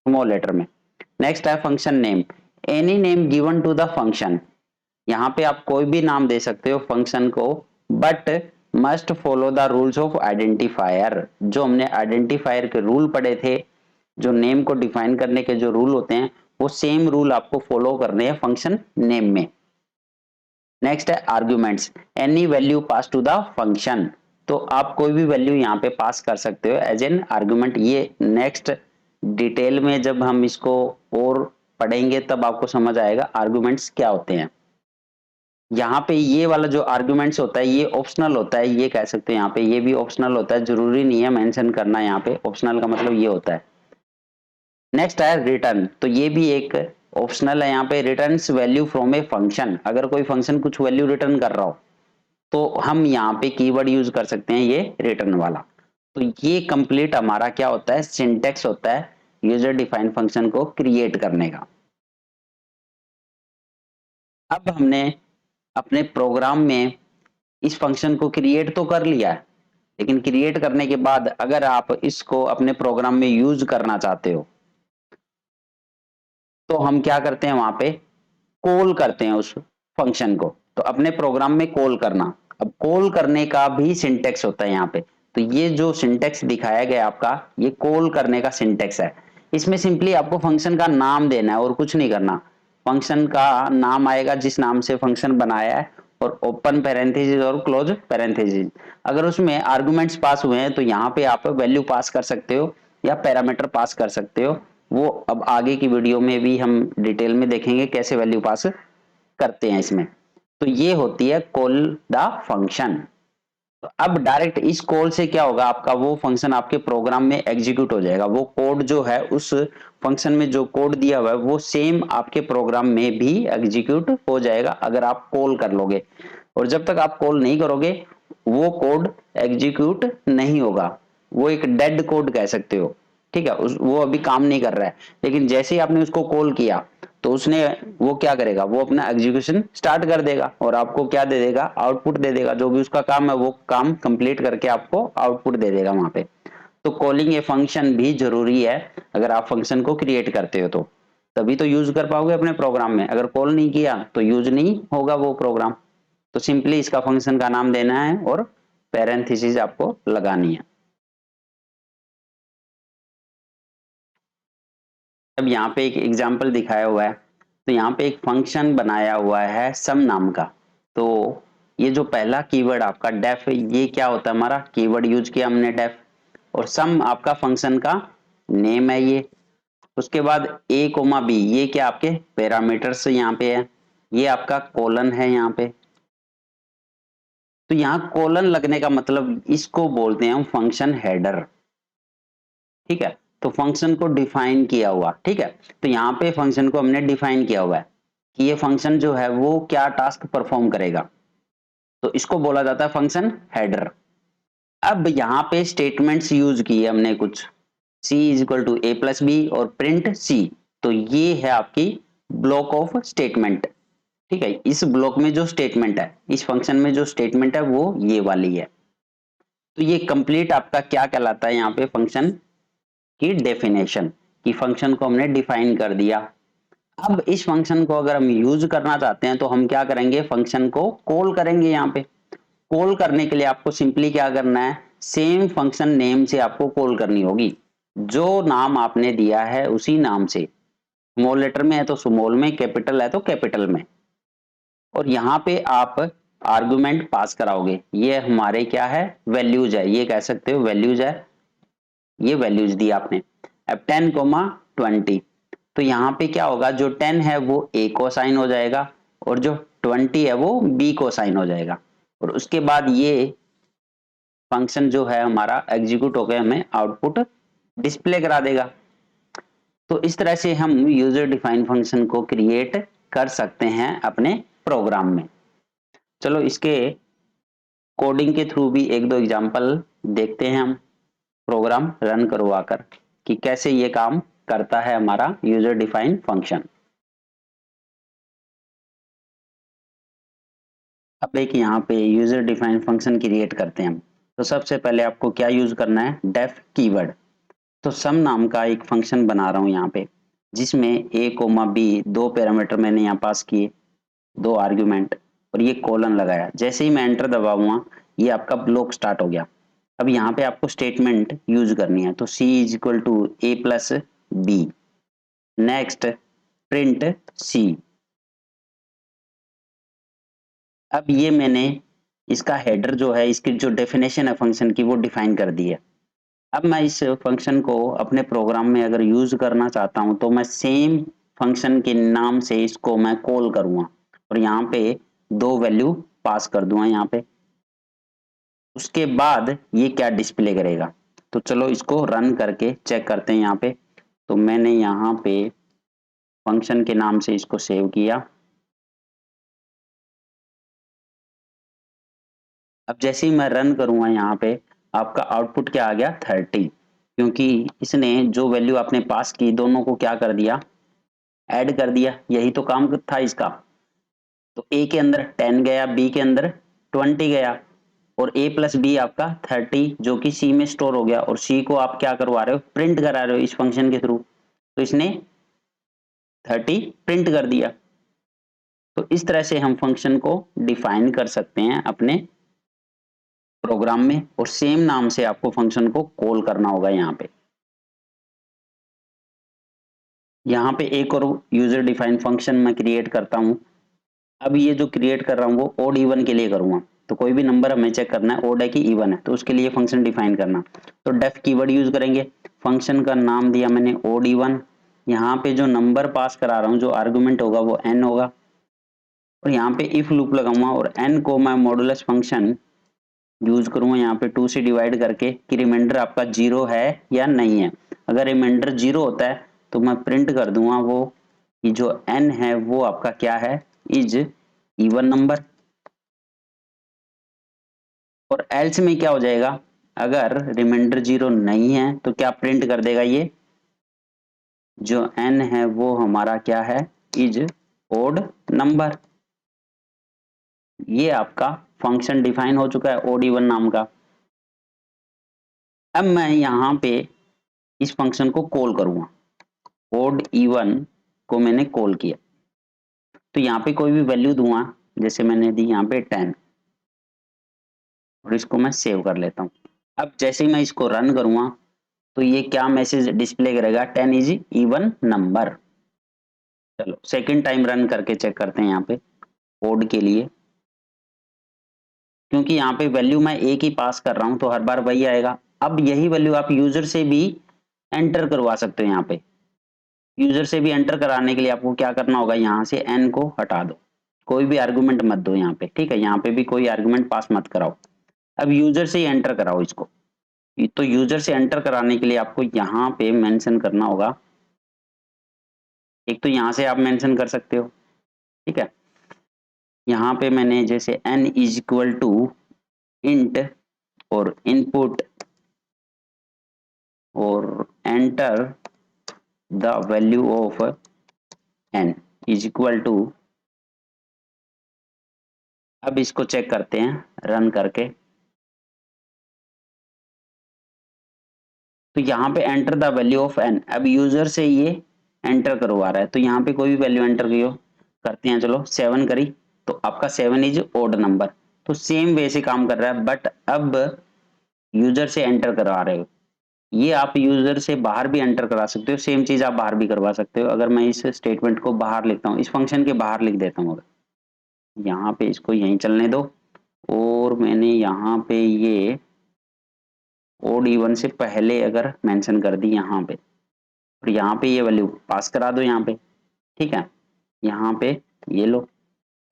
स्मॉल लेटर में। नेक्स्ट है function name, any name given to the function. यहाँ पे आप कोई भी नाम दे सकते हो फंक्शन को, but must follow the rules of identifier. जो हमने आइडेंटिफायर के रूल पढ़े थे, जो नेम को डिफाइन करने के जो रूल होते हैं, वो सेम रूल आपको फॉलो करने हैं फंक्शन नेम में। नेक्स्ट है arguments, any value pass to the function. तो आप कोई भी वैल्यू यहाँ पे पास कर सकते हो एज एन आर्ग्यूमेंट। ये नेक्स्ट डिटेल में जब हम इसको और पढ़ेंगे तब आपको समझ आएगा आर्ग्यूमेंट्स क्या होते हैं। यहाँ पे ये वाला जो आर्ग्यूमेंट्स होता है ये ऑप्शनल होता है, ये कह सकते हैं यहाँ पे ये भी ऑप्शनल होता है, जरूरी नहीं है मेंशन करना। यहाँ पे ऑप्शनल का मतलब ये होता है। नेक्स्ट है रिटर्न, तो ये भी एक ऑप्शनल है। यहाँ पे returns value from a function, अगर कोई फंक्शन कुछ वैल्यू रिटर्न कर रहा हो तो हम यहाँ पे कीवर्ड यूज कर सकते हैं ये रिटर्न वाला। तो ये कंप्लीट हमारा क्या होता है, सिंटेक्स होता है यूजर डिफाइंड फंक्शन को क्रिएट करने का। अब हमने अपने प्रोग्राम में इस फंक्शन को क्रिएट तो कर लिया है, लेकिन क्रिएट करने के बाद अगर आप इसको अपने प्रोग्राम में यूज करना चाहते हो तो हम क्या करते हैं, वहां पे कॉल करते हैं उस फंक्शन को। तो अपने प्रोग्राम में कॉल करना, अब कॉल करने का भी सिंटेक्स होता है यहाँ पे। तो ये जो सिंटेक्स दिखाया गया आपका, ये कॉल करने का सिंटेक्स है। इसमें सिंपली आपको फंक्शन का नाम देना है और कुछ नहीं करना। फंक्शन का नाम आएगा जिस नाम से फंक्शन बनाया है, और ओपन पैरेंथेसिस और क्लोज पैरेंथेसिस। अगर उसमें आर्गुमेंट्स पास हुए हैं तो यहाँ पे आप वैल्यू पास कर सकते हो या पैरामीटर पास कर सकते हो। वो अब आगे की वीडियो में भी हम डिटेल में देखेंगे कैसे वैल्यू पास करते हैं इसमें। तो ये होती है कॉल द फंक्शन। तो अब डायरेक्ट इस कॉल से क्या होगा, आपका वो फंक्शन आपके प्रोग्राम में एग्जीक्यूट हो जाएगा। वो कोड जो है उस फंक्शन में जो कोड दिया हुआ है वो सेम आपके प्रोग्राम में भी एग्जीक्यूट हो जाएगा अगर आप कॉल कर लोगे। और जब तक आप कॉल नहीं करोगे वो कोड एग्जीक्यूट नहीं होगा। वो एक डेड कोड कह सकते हो, ठीक है, वो अभी काम नहीं कर रहा है। लेकिन जैसे ही आपने उसको कॉल किया तो उसने वो क्या करेगा, वो अपना एग्जीक्यूशन स्टार्ट कर देगा और आपको क्या दे देगा, आउटपुट दे देगा। जो भी उसका काम है वो काम कंप्लीट करके आपको आउटपुट दे देगा वहां पे। तो कॉलिंग ए फंक्शन भी जरूरी है। अगर आप फंक्शन को क्रिएट करते हो तो तभी तो यूज कर पाओगे अपने प्रोग्राम में। अगर कॉल नहीं किया तो यूज नहीं होगा वो प्रोग्राम। तो सिंपली इसका फंक्शन का नाम देना है और पैरेंथेसिस आपको लगानी है। अब यहाँ पे एक एग्जाम्पल दिखाया हुआ है। तो यहाँ पे एक फंक्शन बनाया हुआ है सम नाम का। तो ये जो पहला कीवर्ड आपका डेफ, ये क्या होता है, हमारा कीवर्ड यूज किया हमने डेफ। और सम आपका फंक्शन का नेम है ये। उसके बाद ए कोमा बी, ये क्या आपके पैरामीटर्स यहाँ पे है। ये आपका कोलन है यहाँ पे। तो यहाँ कोलन लगने का मतलब इसको बोलते हैं हम फंक्शन हेडर, ठीक है। तो फंक्शन को डिफाइन किया हुआ, ठीक है। तो यहाँ पे फंक्शन को हमने डिफाइन किया हुआ है कि ये फंक्शन जो है वो क्या टास्क परफॉर्म करेगा। तो इसको बोला जाता है फंक्शन हेडर। अब यहाँ पे स्टेटमेंट्स यूज किए हमने कुछ, c is equal to A plus b और प्रिंट c। तो ये है आपकी ब्लॉक ऑफ स्टेटमेंट, ठीक है। इस ब्लॉक में जो स्टेटमेंट है, इस फंक्शन में जो स्टेटमेंट है वो ये वाली है। तो ये कंप्लीट आपका क्या कहलाता है, यहाँ पे फंक्शन की डेफिनेशन, कि फंक्शन को हमने डिफाइन कर दिया। अब इस फंक्शन को अगर हम यूज करना चाहते हैं तो हम क्या करेंगे, फंक्शन को कॉल करेंगे। यहाँ पे कॉल करने के लिए आपको सिंपली क्या करना है, सेम फंक्शन नेम से आपको कॉल करनी होगी। जो नाम आपने दिया है उसी नाम से, स्मॉल लेटर में है तो स्मॉल में, कैपिटल है तो कैपिटल में। और यहाँ पे आप आर्गुमेंट पास कराओगे। ये हमारे क्या है, वैल्यूज है, ये कह सकते हो वैल्यूज है। ये वैल्यूज दी आपने। अब 10, 20, तो यहाँ पे क्या होगा, जो 10 है वो ए को साइन हो जाएगा और जो 20 है वो बी को साइन हो जाएगा। और उसके बाद ये फंक्शन जो है हमारा एग्जीक्यूट होकर हमें आउटपुट डिस्प्ले करा देगा। तो इस तरह से हम यूजर डिफाइन फंक्शन को क्रिएट कर सकते हैं अपने प्रोग्राम में। चलो इसके कोडिंग के थ्रू भी एक दो एग्जांपल देखते हैं हम, प्रोग्राम रन करवाकर, कि कैसे ये काम करता है हमारा यूजर डिफाइन फंक्शन। अब एक यहाँ पे यूजर डिफाइन फंक्शन क्रिएट करते हैं हम। तो सबसे पहले आपको क्या यूज करना है, डेफ कीवर्ड। तो सम नाम का एक फंक्शन बना रहा हूं यहाँ पे, जिसमें ए कोमा बी दो पैरामीटर मैंने यहाँ पास किए, दो आर्ग्यूमेंट, और ये कोलन लगाया। जैसे ही मैं एंटर दबाऊंगा ये आपका ब्लॉक स्टार्ट हो गया। अब यहाँ पे आपको स्टेटमेंट यूज करनी है। तो c is equal to A plus b, next print c। अब ये मैंने इसका हेडर जो है, इसकी जो डेफिनेशन है फंक्शन की, वो डिफाइन कर दी है। अब मैं इस फंक्शन को अपने प्रोग्राम में अगर यूज करना चाहता हूं तो मैं सेम फंक्शन के नाम से इसको मैं कॉल करूंगा। और यहाँ पे 2 वैल्यू पास कर दूंगा यहाँ पे। उसके बाद ये क्या डिस्प्ले करेगा, तो चलो इसको रन करके चेक करते हैं यहाँ पे। तो मैंने यहाँ पे फंक्शन के नाम से इसको सेव किया। अब जैसे ही मैं रन करूंगा यहाँ पे आपका आउटपुट क्या आ गया 30, क्योंकि इसने जो वैल्यू आपने पास की दोनों को क्या कर दिया, ऐड कर दिया। यही तो काम था इसका। तो ए के अंदर 10 गया, बी के अंदर 20 गया, और a प्लस बी आपका 30 जो कि सी में स्टोर हो गया, और सी को आप क्या करवा रहे हो, प्रिंट करा रहे हो इस फंक्शन के थ्रू। तो इसने 30 प्रिंट कर दिया। तो इस तरह से हम फंक्शन को डिफाइन कर सकते हैं अपने प्रोग्राम में, और सेम नाम से आपको फंक्शन को कॉल करना होगा यहाँ पे। यहाँ पे एक और यूजर डिफाइन फंक्शन मैं क्रिएट करता हूँ। अब ये जो क्रिएट कर रहा हूँ वो ओड इवन के लिए करूंगा। तो कोई भी नंबर हमें चेक करना है ओड है कि इवन है, तो उसके लिए फंक्शन डिफाइन करना। तो डेफ कीवर्ड यूज करेंगे। फंक्शन का नाम दिया मैंने ओड इवन। यहाँ पे जो नंबर पास करा रहा हूँ, जो आर्गुमेंट होगा वो n होगा, और यहाँ पे इफ लूप लगाऊंगा, और n को मैं मॉडुलस फंक्शन यूज करूंगा यहाँ पे 2 से डिवाइड करके कि रिमाइंडर आपका 0 है या नहीं है। अगर रिमाइंडर 0 होता है तो मैं प्रिंट कर दूंगा वो कि जो n है वो आपका क्या है, इज इवन नंबर। और एल्स में क्या हो जाएगा, अगर रिमाइंडर 0 नहीं है तो क्या प्रिंट कर देगा, ये जो n है वो हमारा क्या है, इज ओड नंबर। ये आपका फंक्शन डिफाइन हो चुका है ओड इवन नाम का। अब मैं यहाँ पे इस फंक्शन को कॉल करूंगा। ओड इवन को मैंने कॉल किया, तो यहाँ पे कोई भी वैल्यू दूंगा, जैसे मैंने दी यहाँ पे 10, और इसको मैं सेव कर लेता हूँ। अब जैसे ही मैं इसको रन करूंगा तो ये क्या मैसेज डिस्प्ले करेगा, 10 इज इवन नंबर। चलो सेकंड टाइम रन करके चेक करते हैं यहाँ पे ओड के लिए, क्योंकि यहाँ पे वैल्यू मैं एक ही पास कर रहा हूँ तो हर बार वही आएगा। अब यही वैल्यू आप यूजर से भी एंटर करवा सकते हो। यहाँ पे यूजर से भी एंटर कराने के लिए आपको क्या करना होगा, यहाँ से n को हटा दो, कोई भी आर्गुमेंट मत दो यहाँ पे, ठीक है। यहाँ पे भी कोई आर्गुमेंट पास मत कराओ। अब यूजर से ही एंटर कराओ इसको। तो यूजर से एंटर कराने के लिए आपको यहाँ पे मेंशन करना होगा। एक तो यहाँ से आप मेंशन कर सकते हो, ठीक है। यहाँ पे मैंने जैसे n is equal to int और इनपुट और enter the value of n is equal to. अब इसको चेक करते हैं रन करके। तो यहाँ पे enter the value of n, अब यूजर से ये एंटर करवा रहा है, तो यहाँ पे कोई भी वैल्यू एंटर करो, करते हैं। चलो 7 करी, तो आपका 7 इज ओड नंबर। तो सेम वे से काम कर रहा है, बट अब यूजर से एंटर करवा रहे हो। ये आप यूजर से बाहर भी एंटर करा सकते हो, सेम चीज आप बाहर भी करवा सकते हो। अगर मैं इस स्टेटमेंट को बाहर लिखता हूँ, इस फंक्शन के बाहर लिख देता हूँ, अगर यहाँ पे इसको यहीं चलने दो, और मैंने यहाँ पे ये ओड इवन से पहले अगर मेंशन कर दी यहाँ पे, और यहाँ पे ये वैल्यू पास करा दो यहाँ पे, ठीक है। यहाँ पे ये लो,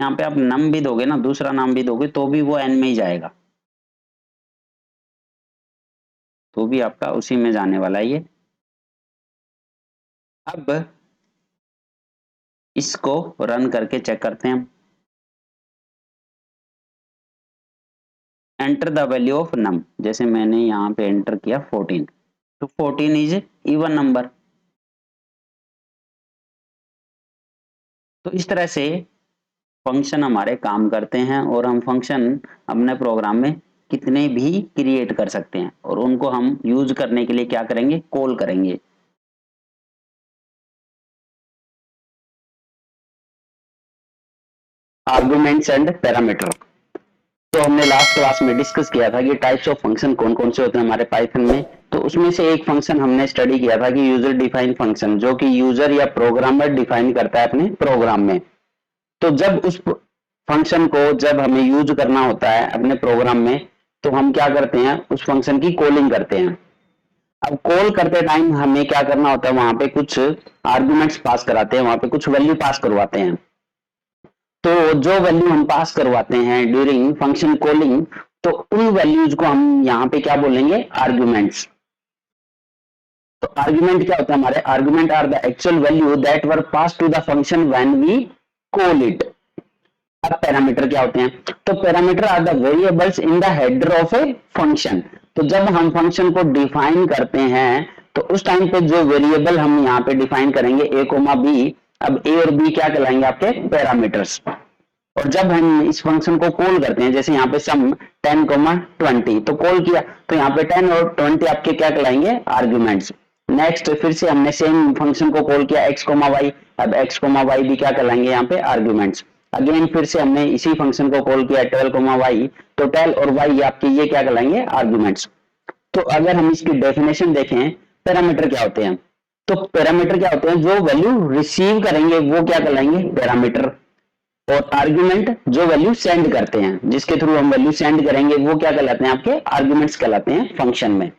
यहाँ पे आप नम भी दोगे ना, दूसरा नाम भी दोगे तो भी वो एन में ही जाएगा, तो भी आपका उसी में जाने वाला है ये। अब इसको रन करके चेक करते हैं। एंटर द वैल्यू ऑफ नम, जैसे मैंने यहाँ पे एंटर किया 14, तो 14 इज इवन नंबर। तो इस तरह से फंक्शन हमारे काम करते हैं, और हम फंक्शन अपने प्रोग्राम में कितने भी क्रिएट कर सकते हैं, और उनको हम यूज करने के लिए क्या करेंगे, कॉल करेंगे। Arguments and parameter. तो हमने लास्ट क्लास में डिस्कस किया था कि टाइप्स ऑफ फंक्शन कौन कौन से होते हैं हमारे पाइथन में। तो उसमें से एक फंक्शन हमने स्टडी किया था कि यूजर डिफाइन फंक्शन, जो कि यूजर या प्रोग्रामर डिफाइन करता है अपने प्रोग्राम में। तो जब उस फंक्शन को जब हमें यूज करना होता है अपने प्रोग्राम में, तो हम क्या करते हैं, उस फंक्शन की कॉलिंग करते हैं। अब कॉल करते टाइम हमें क्या करना होता है, वहां पे कुछ आर्गुमेंट्स पास कराते हैं, वहां पे कुछ वैल्यू पास करवाते हैं। तो जो वैल्यू हम पास करवाते हैं ड्यूरिंग फंक्शन कॉलिंग, तो उन वैल्यूज को हम यहाँ पे क्या बोलेंगे, आर्ग्यूमेंट्स। तो आर्ग्यूमेंट क्या होता है हमारे, argument are the actual value that were pass to the function when we call it. अब पैरामीटर क्या होते हैं, तो parameter are the variables in the header of a function. तो जब हम फंक्शन को डिफाइन करते हैं तो उस टाइम पे जो वेरिएबल हम यहाँ पे डिफाइन करेंगे ए कोमा बी, अब ए और बी क्या कहलाएंगे आपके पैरामीटर्स। और जब हम इस फंक्शन को कॉल करते हैं, जैसे यहाँ पे सम 10, 20 तो कॉल किया, तो यहाँ पे 10 और 20 आपके क्या कहलाएंगे, आर्ग्यूमेंट्स। नेक्स्ट फिर से हमने सेम फंक्शन को कॉल किया x, y, अब x, y भी क्या कहलाएंगे यहाँ पे आर्ग्यूमेंट्स। अगेन फिर से हमने इसी फंक्शन को कॉल किया 12, y, तो 12 और y आपके ये क्या कहलाएंगे, आर्ग्यूमेंट्स। तो अगर हम इसकी डेफिनेशन देखें, पैरामीटर क्या होते हैं, तो पैरामीटर क्या होते हैं, जो वैल्यू रिसीव करेंगे वो क्या कहलाएंगे, पैरामीटर। और आर्ग्यूमेंट जो वैल्यू सेंड करते हैं, जिसके थ्रू हम वैल्यू सेंड करेंगे वो क्या कहलाते हैं, आपके आर्ग्यूमेंट्स कहलाते हैं फंक्शन में।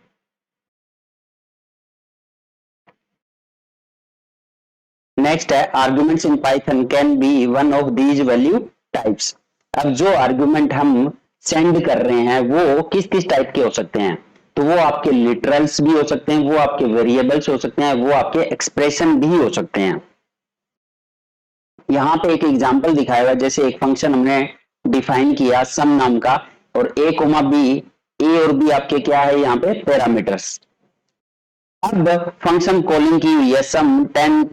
नेक्स्ट है arguments in Python can be one of these value types. अब जो आर्ग्यूमेंट हम सेंड कर रहे हैं वो किस किस टाइप के हो सकते हैं, तो वो आपके लिटरल्स भी हो सकते हैं, वो आपके वेरिएबल्स हो सकते हैं, वो आपके एक्सप्रेशन भी हो सकते हैं। यहाँ पे एक एग्जांपल दिखाया हुआ है, जैसे एक फंक्शन हमने डिफाइन किया सम नाम का, और ए कोमा बी, ए और बी आपके क्या है यहाँ पे पैरामीटर्स। अब फंक्शन कॉलिंग की हुई है सम 10,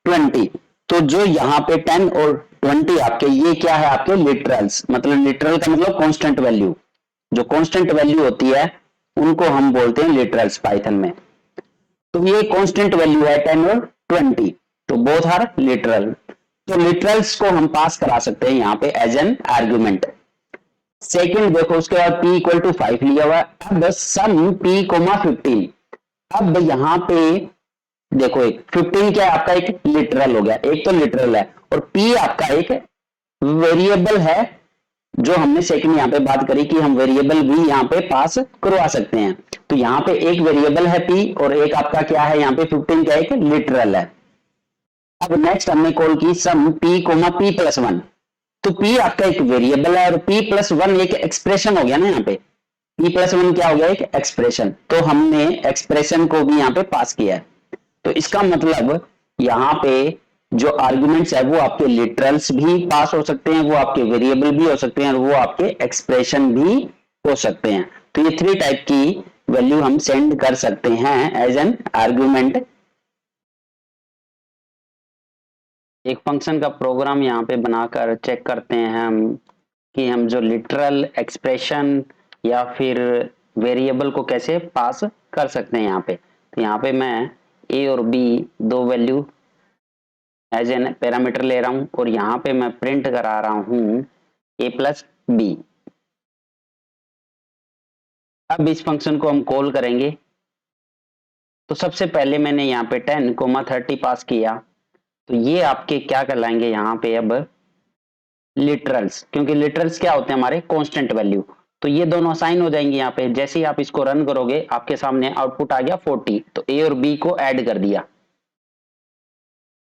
20, तो जो यहाँ पे 10 और 20 आपके ये क्या है, आपके लिटरल्स, मतलब लिटरल का मतलब कांस्टेंट वैल्यू, जो कांस्टेंट वैल्यू होती है उनको हम बोलते हैं लिटरल्स पाइथन में। तो ये कांस्टेंट वैल्यू है 10 और 20, तो बोथ आर लिटरल। तो लिटरल्स को हम पास करा सकते हैं यहाँ पे एज एन आर्ग्यूमेंट। सेकंड देखो, उसके बाद p इक्वल टू 5 लिया हुआ है। अब सम p, 15, अब यहाँ पे देखो, एक 15 क्या है आपका, एक लिटरल हो गया, एक तो लिटरल है, और p आपका एक वेरिएबल है, जो हमने सेकंड यहाँ पे बात करी कि हम वेरिएबल भी यहाँ पे पास करवा सकते हैं। तो यहाँ पे एक वेरिएबल है p और एक आपका क्या है यहाँ पे 15 क्या, एक लिटरल है। अब नेक्स्ट हमने कॉल की सम p, p+1, तो p आपका एक वेरिएबल है और p+1 एक एक्सप्रेशन हो गया ना, यहाँ पे p+1 क्या हो गया, एक एक्सप्रेशन। तो हमने एक्सप्रेशन को भी यहाँ पे पास किया है। तो इसका मतलब यहाँ पे जो आर्ग्यूमेंट्स है वो आपके लिटरल्स भी पास हो सकते हैं, वो आपके वेरिएबल भी हो सकते हैं, और वो आपके एक्सप्रेशन भी हो सकते हैं। तो ये 3 टाइप की वैल्यू हम सेंड कर सकते हैं एज एन आर्ग्यूमेंट। एक फंक्शन का प्रोग्राम यहाँ पे बनाकर चेक करते हैं हम कि हम जो लिटरल एक्सप्रेशन या फिर वेरिएबल को कैसे पास कर सकते हैं यहाँ पे। तो यहाँ पे मैं ए और बी दो वैल्यू एज एन पैरामीटर ले रहा हूं, और यहाँ पे मैं प्रिंट करा रहा हूं a+b। अब इस फंक्शन को हम कॉल करेंगे, तो सबसे पहले मैंने यहाँ पे 10, 30 पास किया, तो ये आपके क्या कहलाएंगे यहाँ पे अब लिटरल्स, क्योंकि लिटरल्स क्या होते हैं हमारे कांस्टेंट वैल्यू। तो ये दोनों असाइन हो जाएंगे यहाँ पे। जैसे ही आप इसको रन करोगे आपके सामने आउटपुट आ गया 40, तो ए और बी को ऐड कर दिया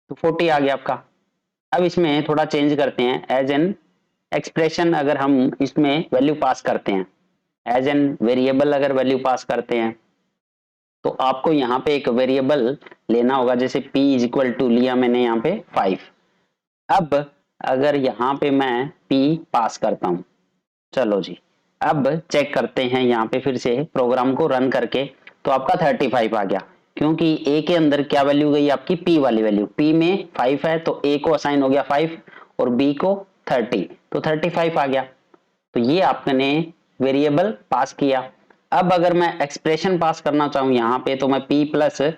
तो 40 आ गया आपका। अब इसमें थोड़ा चेंज करते हैं, एज एन एक्सप्रेशन अगर हम इसमें वैल्यू पास करते हैं, एज एन वेरिएबल अगर वैल्यू पास करते हैं, तो आपको यहाँ पे एक वेरिएबल लेना होगा। जैसे p इज इक्वल टू लिया मैंने यहाँ पे 5। अब अगर यहाँ पे मैं p पास करता हूं, चलो जी अब चेक करते हैं यहाँ पे फिर से प्रोग्राम को रन करके, तो आपका 35 आ गया, क्योंकि a के अंदर क्या वैल्यू गई आपकी p वाली वैल्यू, p में 5 है तो a को असाइन हो गया 5 और b को 30, तो 35 आ गया। तो ये आपने वेरिएबल पास किया। अब अगर मैं एक्सप्रेशन पास करना चाहूं यहाँ पे, तो मैं p+1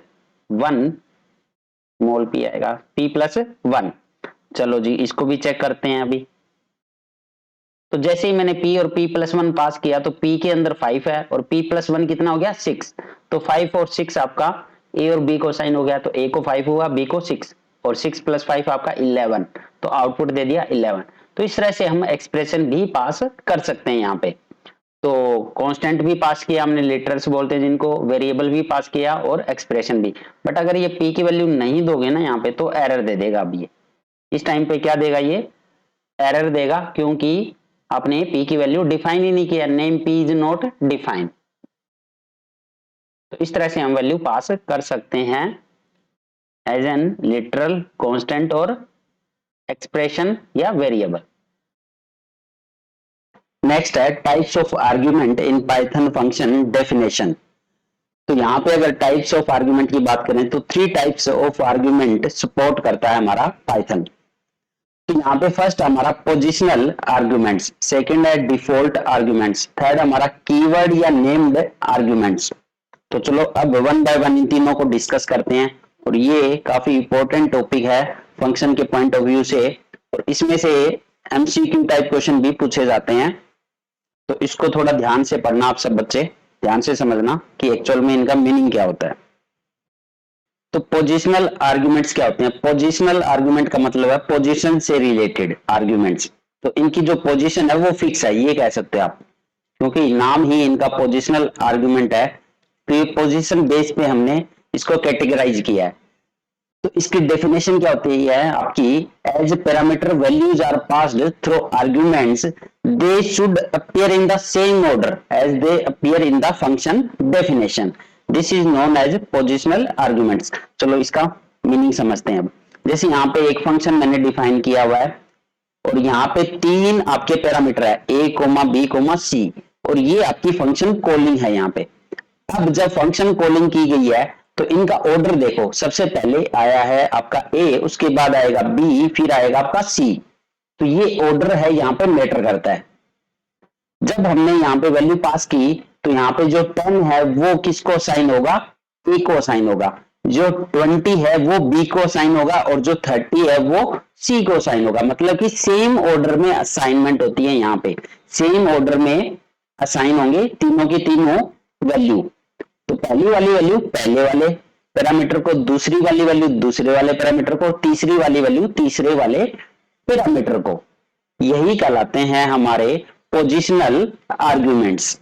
स्मॉल p आएगा, p+1। चलो जी इसको भी चेक करते हैं अभी। तो जैसे ही मैंने p और p+1 पास किया, तो p के अंदर 5 है और p+1 कितना हो गया 6, तो 5 और 6 आपका a और b को साइन हो गया, तो a को 5 हुआ, b को 6, और 6 + 5 आपका 11, तो आउटपुट दे दिया 11। तो इस तरह से हम एक्सप्रेशन भी पास कर सकते हैं यहाँ पे। तो कांस्टेंट भी पास किया हमने, लिटरल्स बोलते हैं जिनको, वेरिएबल भी पास किया और एक्सप्रेशन भी। बट अगर ये p की वैल्यू नहीं दोगे ना यहाँ पे, तो एरर दे देगा। अब ये इस टाइम पे क्या देगा, ये एरर देगा क्योंकि आपने p की वैल्यू डिफाइन ही नहीं किया, name p is not define. तो इस तरह से हम वैल्यू पास कर सकते हैं एज एन लिटरल, कांस्टेंट और एक्सप्रेशन या वेरिएबल। नेक्स्ट है types of argument in Python function definition. तो यहाँ पे अगर टाइप्स ऑफ आर्ग्यूमेंट की बात करें तो 3 टाइप्स ऑफ आर्ग्यूमेंट सपोर्ट करता है हमारा पाइथन। तो यहाँ पे फर्स्ट हमारा पोजिशनल आर्ग्यूमेंट्स, सेकंड है डिफॉल्ट आर्ग्यूमेंट्स, थर्ड हमारा कीवर्ड या नेम्ड आर्ग्यूमेंट्स। तो चलो अब वन बाय वन इन तीनों को डिस्कस करते हैं, और ये काफी इंपॉर्टेंट टॉपिक है फंक्शन के पॉइंट ऑफ व्यू से, और इसमें से एमसीक्यू टाइप क्वेश्चन भी पूछे जाते हैं। तो इसको थोड़ा ध्यान से पढ़ना आप सब बच्चे, ध्यान से समझना कि एक्चुअल में इनका मीनिंग क्या होता है। तो पोजिशनल आर्ग्यूमेंट्स क्या होते हैं? पोजिशनल आर्ग्यूमेंट का मतलब है पोजीशन से रिलेटेड आर्ग्यूमेंट्स। तो इनकी जो पोजीशन है वो फिक्स है, ये कह सकते हैं आप, क्योंकि नाम ही इनका पोजिशनल आर्ग्यूमेंट है। तो ये पोजीशन बेस पे हमने इसको कैटेगराइज किया है। तो इसकी डेफिनेशन क्या होती है आपकी? As parameter values are passed through arguments they should appear in the same order as they appear in the function definition, this is known as positional arguments. चलो इसका मीनिंग समझते हैं अब। जैसे यहाँ पे एक फंक्शन मैंने डिफाइन किया हुआ है, और यहाँ पे 3 आपके पैरामीटर है a, b, c, और ये आपकी फंक्शन कॉलिंग है यहाँ पे। अब जब फंक्शन कॉलिंग की गई है तो इनका ऑर्डर देखो, सबसे पहले आया है आपका a, उसके बाद आएगा b, फिर आएगा आपका c। तो ये ऑर्डर है यहाँ पे मैटर करता है। जब हमने यहाँ पे वैल्यू पास की तो यहाँ पे जो 10 है वो किसको असाइन होगा? a को असाइन होगा। जो 20 है वो b को असाइन होगा, और जो 30 है वो c को असाइन होगा। मतलब कि सेम ऑर्डर में असाइनमेंट होती है, यहाँ पे सेम ऑर्डर में असाइन होंगे तीनों की तीनों वैल्यू। तो पहली वाली वैल्यू पहले वाले पैरामीटर को, दूसरी वाली वैल्यू दूसरे वाले पैरामीटर को, तीसरी वाली वैल्यू तीसरे वाले पैरामीटर को। यही कहलाते हैं हमारे positional arguments.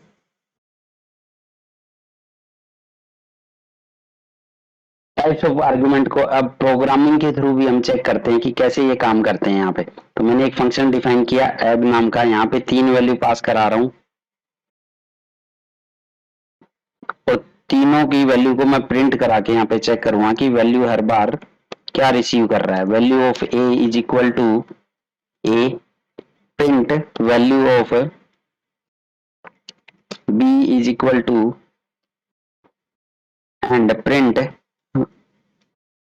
Types of argument को अब प्रोग्रामिंग के थ्रू भी हम चेक करते हैं कि कैसे ये काम करते हैं। यहाँ पे तो मैंने एक फंक्शन डिफाइन किया एब नाम का, यहाँ पे 3 वैल्यू पास करा रहा हूं, और तीनों की वैल्यू को मैं प्रिंट करा के यहाँ पे चेक करूंगा कि वैल्यू हर बार क्या रिसीव कर रहा है। Value of a is equal to a, print value of b is equal to, and print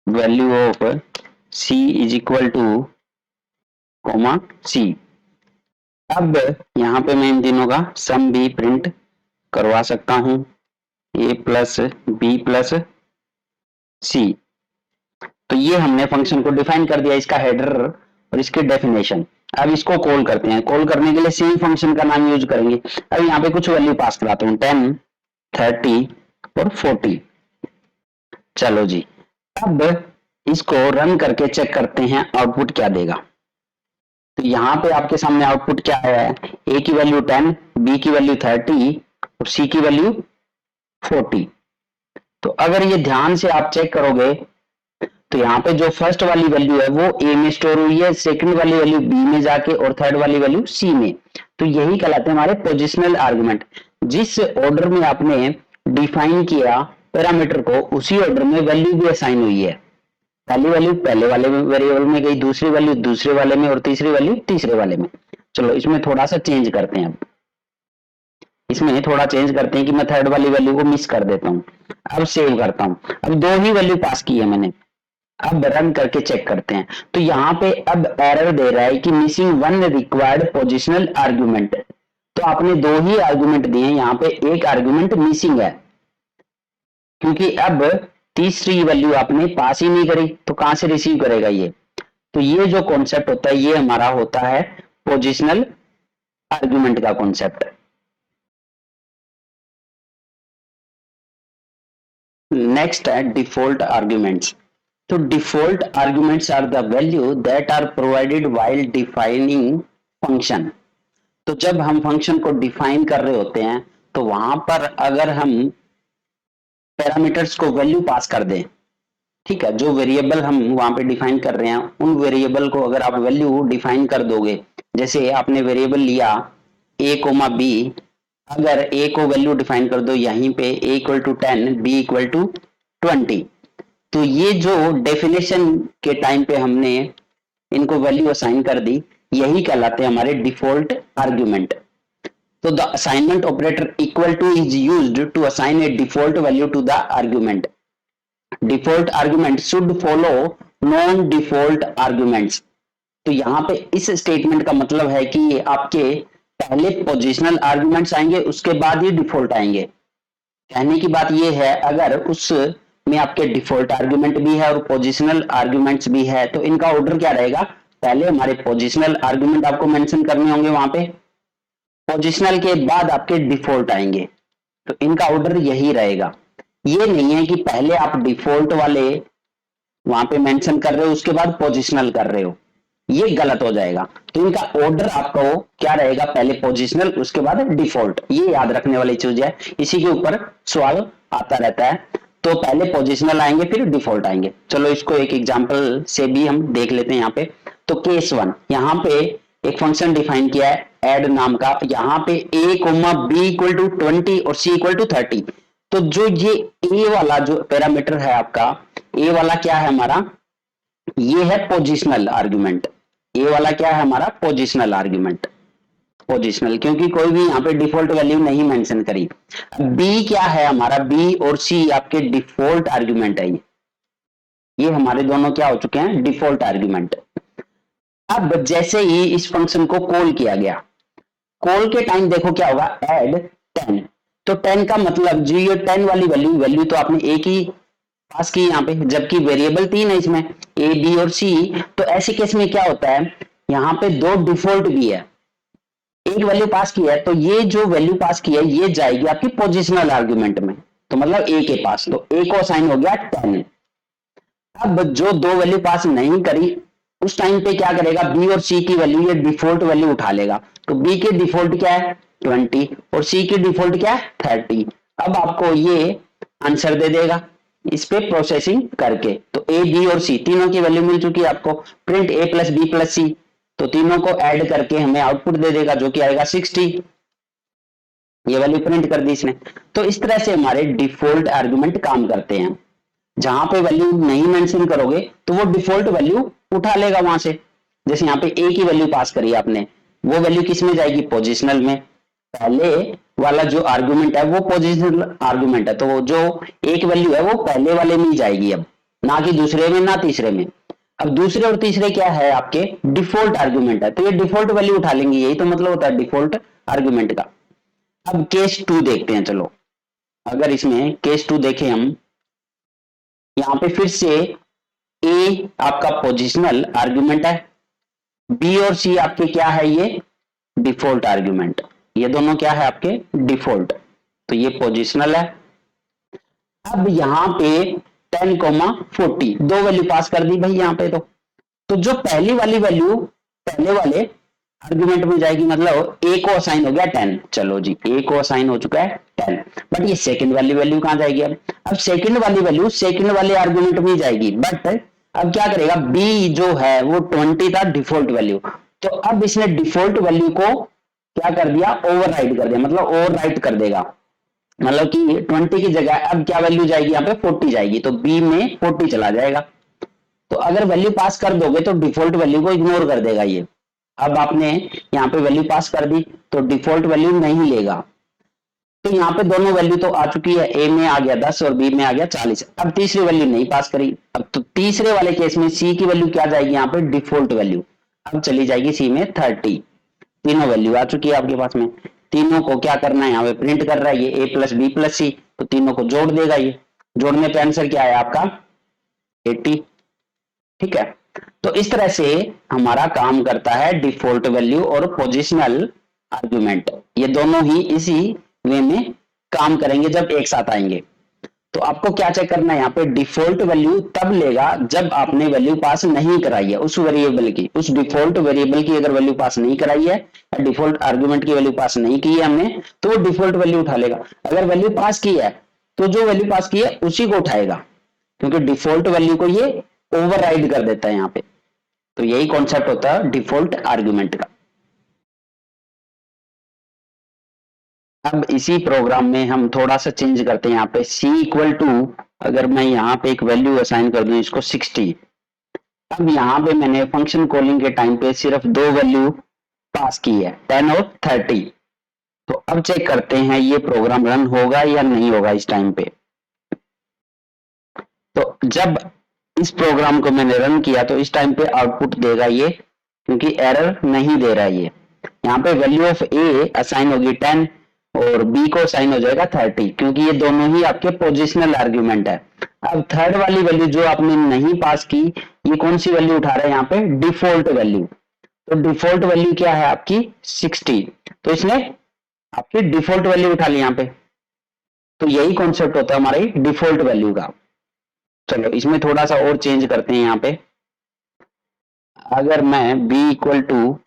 value of c is equal to comma c। अब यहाँ पे मैं इन तीनों का सम भी प्रिंट करवा सकता हूं, a plus B plus C. तो ये हमने फंक्शन को डिफाइन कर दिया, इसका हेडर और इसकी डेफिनेशन। अब इसको कॉल करते हैं। कॉल करने के लिए सेम फंक्शन का नाम यूज करेंगे। अब यहाँ पे कुछ वैल्यू पास कराता हूँ, 10, 30 और 40। चलो जी, अब इसको रन करके चेक करते हैं आउटपुट क्या देगा। तो यहाँ पे आपके सामने आउटपुट क्या है? a की वैल्यू 10, b की वैल्यू 30 और c की वैल्यू 40। तो अगर ये ध्यान से आप चेक करोगे तो यहाँ पे जो फर्स्ट वाली वैल्यू है वो a में स्टोर हुई है, सेकंड वाली वैल्यू b में जाके, और थर्ड वाली वैल्यू c में। तो यही कहलाते हैं हमारे पोजिशनल आर्गुमेंट। जिस ऑर्डर में आपने डिफाइन किया पैरामीटर को, उसी ऑर्डर में वैल्यू भी असाइन हुई है। पहली वैल्यू पहले वाले वेरिएबल में गई, दूसरी वैल्यू दूसरे वाले में, और तीसरी वैल्यू तीसरे वाले में। चलो इसमें थोड़ा सा चेंज करते हैं। अब इसमें थोड़ा चेंज करते हैं कि मैं थर्ड वाली वैल्यू को मिस कर देता हूं। अब सेव करता हूं। अब 2 ही वैल्यू पास की है मैंने। अब रन करके चेक करते हैं। तो यहाँ पे अब एरर दे रहा है कि मिसिंग 1 रिक्वायर्ड पोजिशनल आर्ग्यूमेंट। तो आपने 2 ही आर्ग्यूमेंट दिए, यहाँ पे एक आर्ग्यूमेंट मिसिंग है, क्योंकि अब तीसरी वैल्यू आपने पास ही नहीं करी, तो कहां से रिसीव करेगा ये? तो ये जो कॉन्सेप्ट होता है ये हमारा होता है पोजिशनल आर्ग्यूमेंट का कॉन्सेप्ट। नेक्स्ट है डिफॉल्ट आर्ग्यूमेंट्स। तो default arguments are the value that are provided while defining function. तो जब हम फंक्शन को डिफाइन कर रहे होते हैं तो वहां पर अगर हम पैरामीटर्स को वैल्यू पास कर दें, ठीक है, जो वेरिएबल हम वहां पे डिफाइन कर रहे हैं उन वेरिएबल को अगर आप वैल्यू डिफाइन कर दोगे, जैसे आपने वेरिएबल लिया a कोमा बी, अगर a को वैल्यू डिफाइन कर दो यहीं पे a equal to 10 b equal to 20, तो ये जो डेफिनेशन के टाइम पे हमने इनको वैल्यू असाइन कर दी, यही कहलाते हैं हमारे डिफॉल्ट आर्ग्यूमेंट। तो the assignment operator equal to is used to assign a default value to the argument. Default argument should follow non default arguments. तो यहाँ पे इस स्टेटमेंट का मतलब है कि ये आपके पहले पोजिशनल आर्ग्यूमेंट्स आएंगे, उसके बाद ही डिफॉल्ट आएंगे। कहने की बात ये है, अगर उस में आपके डिफॉल्ट आर्ग्यूमेंट भी है और पोजिशनल आर्ग्यूमेंट्स भी है, तो इनका ऑर्डर क्या रहेगा, पहले हमारे पोजिशनल आर्ग्यूमेंट आपको मेंशन करने होंगे वहां पे, पोजिशनल के बाद आपके डिफॉल्ट आएंगे। तो इनका ऑर्डर यही रहेगा। ये नहीं है कि पहले आप डिफॉल्ट वाले वहां पे मेंशन कर रहे हो उसके बाद पोजिशनल कर रहे हो, ये गलत हो जाएगा। तो इनका ऑर्डर आपको क्या रहेगा, पहले पोजिशनल उसके बाद डिफॉल्ट, ये याद रखने वाली चीज है, इसी के ऊपर सवाल आता रहता है। तो पहले पोजिशनल आएंगे फिर डिफॉल्ट आएंगे। चलो इसको एक एग्जांपल से भी हम देख लेते हैं यहाँ पे। तो केस 1, यहाँ पे एक फंक्शन डिफाइन किया है एड नाम का, यहाँ पे a comma b equal to 20 और c इक्वल टू 30। तो जो ये a वाला जो पैरामीटर है आपका, a वाला क्या है हमारा, ये है पोजिशनल आर्ग्यूमेंट। ए वाला क्या है हमारा, पोजिशनल आर्ग्यूमेंट, पोजिशनल, क्योंकि कोई भी यहाँ पे डिफॉल्ट वैल्यू नहीं मेंशन करी। बी क्या है हमारा, बी और सी आपके डिफॉल्ट आर्ग्यूमेंट है, ये हमारे दोनों क्या हो चुके हैं, डिफॉल्ट आर्ग्यूमेंट। अब जैसे ही इस फंक्शन को कॉल किया गया, कॉल के टाइम देखो क्या होगा, एड 10। तो 10 का मतलब जो ये 10 वाली वैल्यू तो आपने एक ही पास की यहाँ पे, जबकि वेरिएबल 3 है इसमें ए बी और सी। तो ऐसे केस में क्या होता है, यहाँ पे 2 डिफॉल्ट भी है, एक वैल्यू पास की है, तो ये जो वैल्यू पास की है ये जाएगी आपकी पोजिशनल आर्ग्यूमेंट में, तो मतलब ए के पास, तो ए को असाइन हो गया 10। अब जो 2 वैल्यू पास नहीं करी उस टाइम पे क्या करेगा, बी और सी की वैल्यू, ये डिफॉल्ट वैल्यू उठा लेगा। तो बी के डिफॉल्ट क्या है 20 और सी की डिफॉल्ट क्या है 30। अब आपको ये आंसर दे देगा इस पे प्रोसेसिंग करके। तो ए बी और सी तीनों की वैल्यू मिल चुकी है आपको, प्रिंट ए प्लस बी प्लस सी, तो तीनों को ऐड करके हमें आउटपुट दे देगा जो कि आएगा 60। ये वैल्यू प्रिंट कर दी इसने। तो इस तरह से हमारे डिफॉल्ट आर्गुमेंट काम करते हैं, जहां पे वैल्यू नहीं मेंशन करोगे तो वो डिफॉल्ट वैल्यू उठा लेगा वहां से। जैसे यहाँ पे ए की वैल्यू पास करी आपने, वो वैल्यू किस में जाएगी, पोजिशनल में। पहले वाला जो आर्गुमेंट है वो पोजिशनल आर्गुमेंट है, तो जो एक वैल्यू है वो पहले वाले में ही जाएगी, अब ना कि दूसरे में ना तीसरे में। अब दूसरे और तीसरे क्या है आपके, डिफॉल्ट आर्गुमेंट है, तो ये डिफॉल्ट वैल्यू उठा लेंगे, यही तो मतलब होता है डिफॉल्ट आर्गुमेंट का। अब केस 2 देखते हैं। चलो अगर इसमें केस 2 देखें हम, यहाँ पे फिर से ए आपका पोजिशनल आर्गुमेंट है, बी और सी आपके क्या है, ये डिफॉल्ट आर्गुमेंट, ये दोनों क्या है आपके डिफॉल्ट, तो ये पोजिशनल है। अब यहाँ पे 10,40 दो वैल्यू पास कर दी भाई यहाँ पे, तो जो पहली वाली वैल्यू पहले वाले आर्गुमेंट में जाएगी, मतलब ए को असाइन हो गया 10, चलो जी ए को असाइन हो चुका है 10, बट ये सेकंड वाली वैल्यू कहां जाएगी, अब सेकंड वाली वैल्यू सेकंड वाले आर्गुमेंट में जाएगी, बट अब क्या करेगा, बी जो है वो 20 था डिफॉल्ट वैल्यू, तो अब इसने डिफॉल्ट वैल्यू को क्या कर दिया, ओवरराइड कर दिया, मतलब ओवरराइट कर देगा, मतलब कि 20 की जगह अब क्या वैल्यू जाएगी, यहाँ पे 40 जाएगी, तो बी में 40 चला जाएगा। तो अगर वैल्यू पास कर दोगे तो डिफॉल्ट वैल्यू को इग्नोर कर देगा ये। अब आपने यहाँ पे वैल्यू पास कर दी तो डिफॉल्ट वैल्यू नहीं लेगा, तो यहाँ पे दोनों वैल्यू तो आ चुकी है, ए में आ गया 10 और बी में आ गया 40। अब तीसरी वैल्यू नहीं पास करी, अब तो तीसरे वाले केस में सी की वैल्यू क्या जाएगी, यहाँ पे डिफॉल्ट वैल्यू अब चली जाएगी सी में 30। तीनों वैल्यू आ चुकी है आपके पास में, तीनों को क्या करना है, यहाँ पे प्रिंट कर रहा है ये ए प्लस बी प्लस सी, तो तीनों को जोड़ देगा, ये जोड़ने पे आंसर क्या है आपका 80। ठीक है, तो इस तरह से हमारा काम करता है डिफॉल्ट वैल्यू और पोजिशनल आर्गुमेंट, ये दोनों ही इसी वे में काम करेंगे जब एक साथ आएंगे। तो आपको क्या चेक करना है, यहाँ पे डिफॉल्ट वैल्यू तब लेगा जब आपने वैल्यू पास नहीं कराई है उस वेरिएबल की, उस डिफॉल्ट वेरिएबल की अगर वैल्यू पास नहीं कराई है, डिफॉल्ट आर्गुमेंट की वैल्यू पास नहीं की है हमने, तो वो डिफॉल्ट वैल्यू उठा लेगा। अगर वैल्यू पास की है तो जो वैल्यू पास की है उसी को उठाएगा, क्योंकि डिफॉल्ट वैल्यू को ये ओवरराइड कर देता है यहाँ पे। तो यही कॉन्सेप्ट होता है डिफॉल्ट आर्गुमेंट का। अब इसी प्रोग्राम में हम थोड़ा सा चेंज करते हैं। यहाँ पे c इक्वल टू, अगर मैं यहाँ पे एक वैल्यू असाइन कर दूं इसको 60। अब यहाँ पे मैंने फंक्शन कॉलिंग के टाइम पे सिर्फ दो वैल्यू पास की है, 10 और 30। तो अब चेक करते हैं ये प्रोग्राम रन होगा या नहीं होगा इस टाइम पे। तो जब इस प्रोग्राम को मैंने रन किया तो इस टाइम पे आउटपुट देगा ये, क्योंकि एरर नहीं दे रहा है ये। यहाँ पे वैल्यू ऑफ ए असाइन होगी 10 और बी को असाइन हो जाएगा 30, क्योंकि ये दोनों ही आपके पोजिशनल आर्ग्यूमेंट है। अब थर्ड वाली वैल्यू जो आपने नहीं पास की, ये कौन सी वैल्यू उठा रहा है यहाँ पे, डिफॉल्ट वैल्यू। तो डिफॉल्ट वैल्यू क्या है आपकी 60, तो इसने आपकी डिफॉल्ट वैल्यू उठा ली यहाँ पे। तो यही कॉन्सेप्ट होता है हमारी डिफॉल्ट वैल्यू का। चलो इसमें थोड़ा सा और चेंज करते हैं। यहाँ पे अगर मैं b इक्वल टू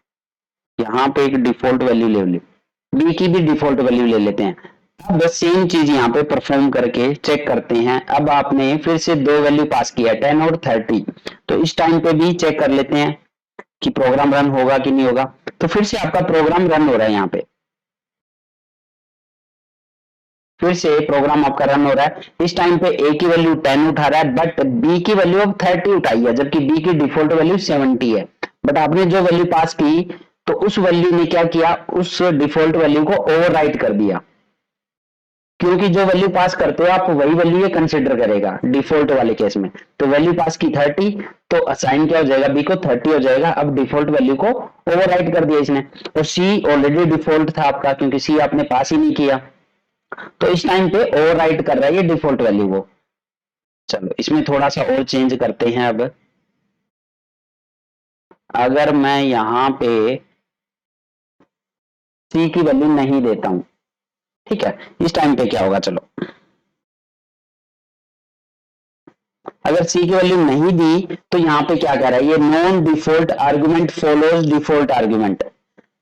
यहाँ पे एक डिफॉल्ट वैल्यू ले ली, b की भी डिफॉल्ट वैल्यू ले लेते हैं। अब बस सेम चीज यहाँ पे परफॉर्म करके चेक करते हैं। अब आपने फिर से दो वैल्यू पास किया 10 और 30, तो इस टाइम पे भी चेक कर लेते हैं कि प्रोग्राम रन होगा कि नहीं होगा। तो फिर से आपका प्रोग्राम रन हो रहा है। यहाँ पे फिर से प्रोग्राम आपका रन हो रहा है। इस टाइम पे a की वैल्यू 10 उठा रहा है, बट b की वैल्यू अब 30 उठाई है, जबकि b की डिफॉल्ट वैल्यू 70 है। बट आपने जो वैल्यू पास की, तो उस वैल्यू ने क्या किया, उस डिफॉल्ट वैल्यू को ओवरराइट कर दिया। क्योंकि जो वैल्यू पास करते हो आप वही वैल्यू ये कंसिडर करेगा डिफॉल्ट वाले केस में। तो वैल्यू पास की 30, तो असाइन क्या हो जाएगा, बी को 30 हो जाएगा। अब डिफॉल्ट वैल्यू को ओवरराइट कर दिया इसने। और सी ऑलरेडी डिफॉल्ट था आपका, क्योंकि सी आपने पास ही नहीं किया, तो इस टाइम पे ओवरराइट कर रहा है ये डिफॉल्ट वैल्यू को। चलो इसमें थोड़ा सा और चेंज करते हैं। अब अगर मैं यहाँ पे सी की वैल्यू नहीं देता हूं, ठीक है, इस टाइम पे क्या होगा। चलो अगर सी की वैल्यू नहीं दी, तो यहाँ पे क्या कह रहा है ये, non default argument follows default argument.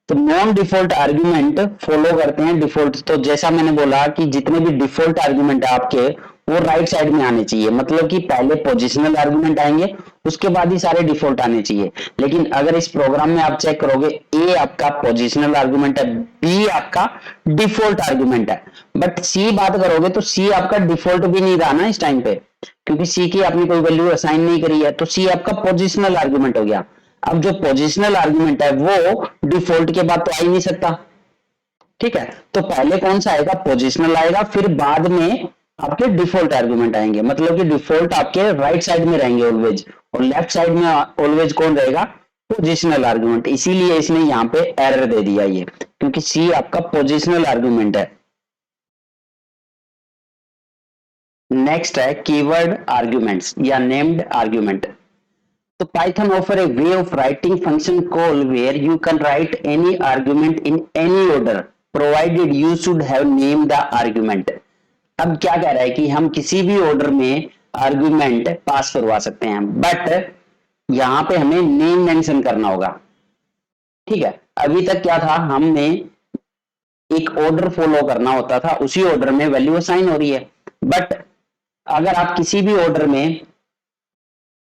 तो नॉन डिफॉल्ट आर्गुमेंट फॉलो करते हैं डिफॉल्ट। तो जैसा मैंने बोला कि जितने भी डिफॉल्ट आर्गुमेंट है आपके, वो राइट साइड में आने चाहिए। मतलब कि पहले पोजिशनल आर्गुमेंट आएंगे, उसके बाद ही सारे डिफॉल्ट आने चाहिए। लेकिन अगर इस प्रोग्राम में आप चेक करोगे, ए आपका पोजिशनल आर्गुमेंट है, बी आपका डिफॉल्ट आर्गुमेंट है, बट सी बात करोगे तो सी आपका डिफॉल्ट भी नहीं रहा ना इस टाइम पे, क्योंकि सी की आपने कोई वैल्यू असाइन नहीं करी है। तो सी आपका पोजिशनल आर्गुमेंट हो गया। अब जो पोजिशनल आर्गुमेंट है वो डिफॉल्ट के बाद तो आ ही नहीं सकता, ठीक है। तो पहले कौन सा आएगा, पोजिशनल आएगा, फिर बाद में आपके डिफॉल्ट आर्गुमेंट आएंगे। मतलब कि डिफॉल्ट आपके राइट साइड में रहेंगे ऑलवेज, और लेफ्ट साइड में ऑलवेज कौन रहेगा, पोजिशनल आर्गुमेंट। इसीलिए इसने यहाँ पे एरर दे दिया ये, क्योंकि सी आपका पोजिशनल आर्गुमेंट है। नेक्स्ट है कीवर्ड आर्ग्यूमेंट्स या named argument. So Python offer a way of writing function call where you can write any argument in any order provided you should have named the argument। अब क्या कह रहा है कि हम किसी भी ऑर्डर में आर्ग्यूमेंट पास करवा सकते हैं, बट यहां पे हमें नेम मेंशन करना होगा, ठीक है। अभी तक क्या था, हमने एक ऑर्डर फॉलो करना होता था, उसी ऑर्डर में वैल्यू असाइन हो रही है। बट अगर आप किसी भी ऑर्डर में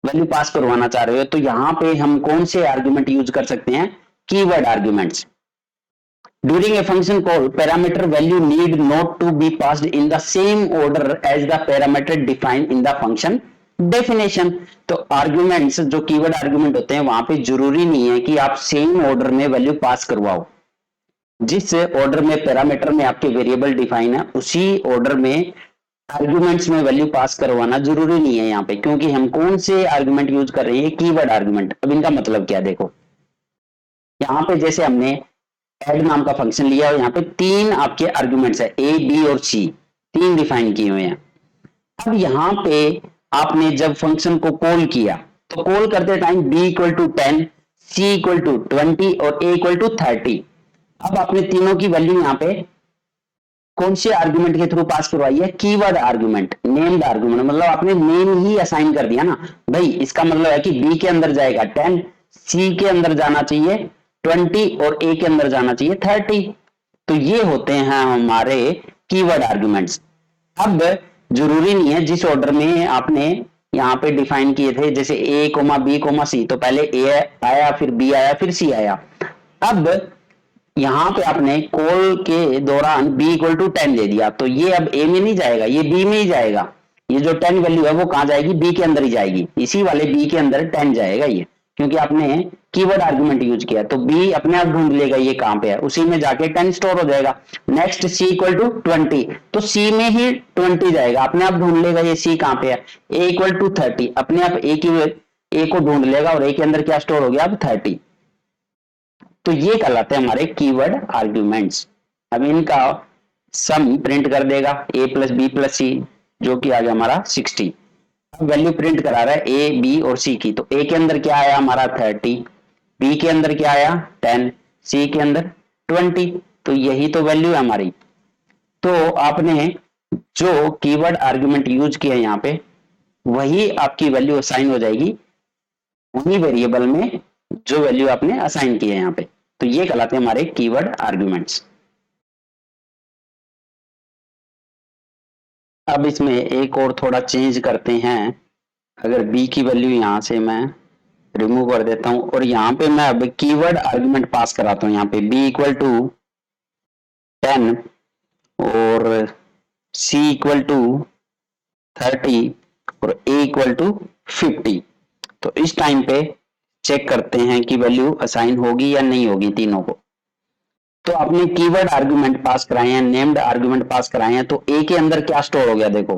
वैल्यू पास करवाना चाह रहे हो, तो यहां पे हम कौन से आर्गुमेंट यूज कर सकते हैं, keyword arguments. During a function call parameter value need not to be passed in the same order as the parameter defined in the function definition. तो आर्गुमेंट्स जो कीवर्ड आर्गुमेंट होते हैं, वहां पे जरूरी नहीं है कि आप सेम ऑर्डर में वैल्यू पास करवाओ। जिस ऑर्डर में पैरामीटर में आपके वेरिएबल डिफाइन है, उसी ऑर्डर में आर्गुमेंट्स में वैल्यू पास करवाना जरूरी नहीं है यहाँ पे, क्योंकि हम कौन से आर्गुमेंट यूज कर रहे हैं, कीवर्ड आर्गुमेंट। अब इनका मतलब क्या, देखो यहाँ पे जैसे हमने ऐड नाम का फंक्शन लिया और यहाँ पे तीन आपके आर्गुमेंट्स है, ए बी और सी, तीन डिफाइन किए हुए हैं। अब यहाँ पे आपने जब फंक्शन को कॉल किया, तो कॉल करते time b equal to 10, c equal to 20 और a इक्वल टू 30। अब आपने तीनों की वैल्यू यहाँ पे कौन से आर्गुमेंट के थ्रू पास करवाई है, कीवर्ड आर्गुमेंट, नेम्ड आर्गुमेंट। मतलब आपने नेम ही असाइन कर दिया ना भाई। इसका मतलब है कि बी के अंदर जाएगा 10, सी के अंदर जाना चाहिए 20 और ए के अंदर जाना चाहिए 30। तो ये होते हैं हमारे कीवर्ड आर्गुमेंट्स। अब जरूरी नहीं है जिस ऑर्डर में आपने यहाँ पे डिफाइन किए थे, जैसे ए कोमा बी कोमा सी, तो पहले ए आया फिर बी आया फिर सी आया। अब यहाँ पे आपने कॉल के दौरान b इक्वल टू 10 दे दिया, तो ये अब a में नहीं जाएगा, ये b में ही जाएगा। ये जो 10 वैल्यू है वो कहाँ जाएगी, b के अंदर ही जाएगी, इसी वाले b के अंदर 10 जाएगा ये, क्योंकि आपने कीवर्ड आर्गुमेंट यूज किया। तो b अपने आप ढूंढ लेगा ये कहाँ पे है, उसी में जाके 10 स्टोर हो जाएगा। नेक्स्ट c इक्वल टू 20, तो c में ही 20 जाएगा, अपने आप ढूंढ लेगा ये c कहाँ पे है। a इक्वल टू 30, अपने आप a को ढूंढ लेगा और a के अंदर क्या स्टोर हो गया, अब 30। तो ये कहलाते हैं हमारे कीवर्ड आर्ग्यूमेंट्स। अब इनका सम प्रिंट कर देगा a प्लस बी प्लस सी, जो कि आ गया हमारा 60। अब वैल्यू प्रिंट करा रहा है a b और c की, तो a के अंदर क्या आया हमारा 30, b के अंदर क्या आया 10, c के अंदर 20, तो यही तो वैल्यू है हमारी। तो आपने जो कीवर्ड आर्ग्यूमेंट यूज किया यहाँ पे, वही आपकी वैल्यू असाइन हो जाएगी उन्हीं वेरिएबल में जो वैल्यू आपने असाइन की है यहाँ पे। तो ये कहलाते हैं हमारे कीवर्ड आर्ग्यूमेंट्स। अब इसमें एक और थोड़ा चेंज करते हैं। अगर b की वैल्यू यहां से मैं रिमूव कर देता हूं और यहाँ पे मैं अब कीवर्ड आर्गुमेंट पास कराता हूं, यहाँ पे b इक्वल टू 10 और c इक्वल टू 30 और a इक्वल टू 50। तो इस टाइम पे चेक करते हैं कि वैल्यू असाइन होगी या नहीं होगी तीनों को। तो आपने कीवर्ड आर्गुमेंट पास कराए हैं, नेम्ड आर्गुमेंट पास कराए हैं, तो a के अंदर क्या स्टोर हो गया देखो।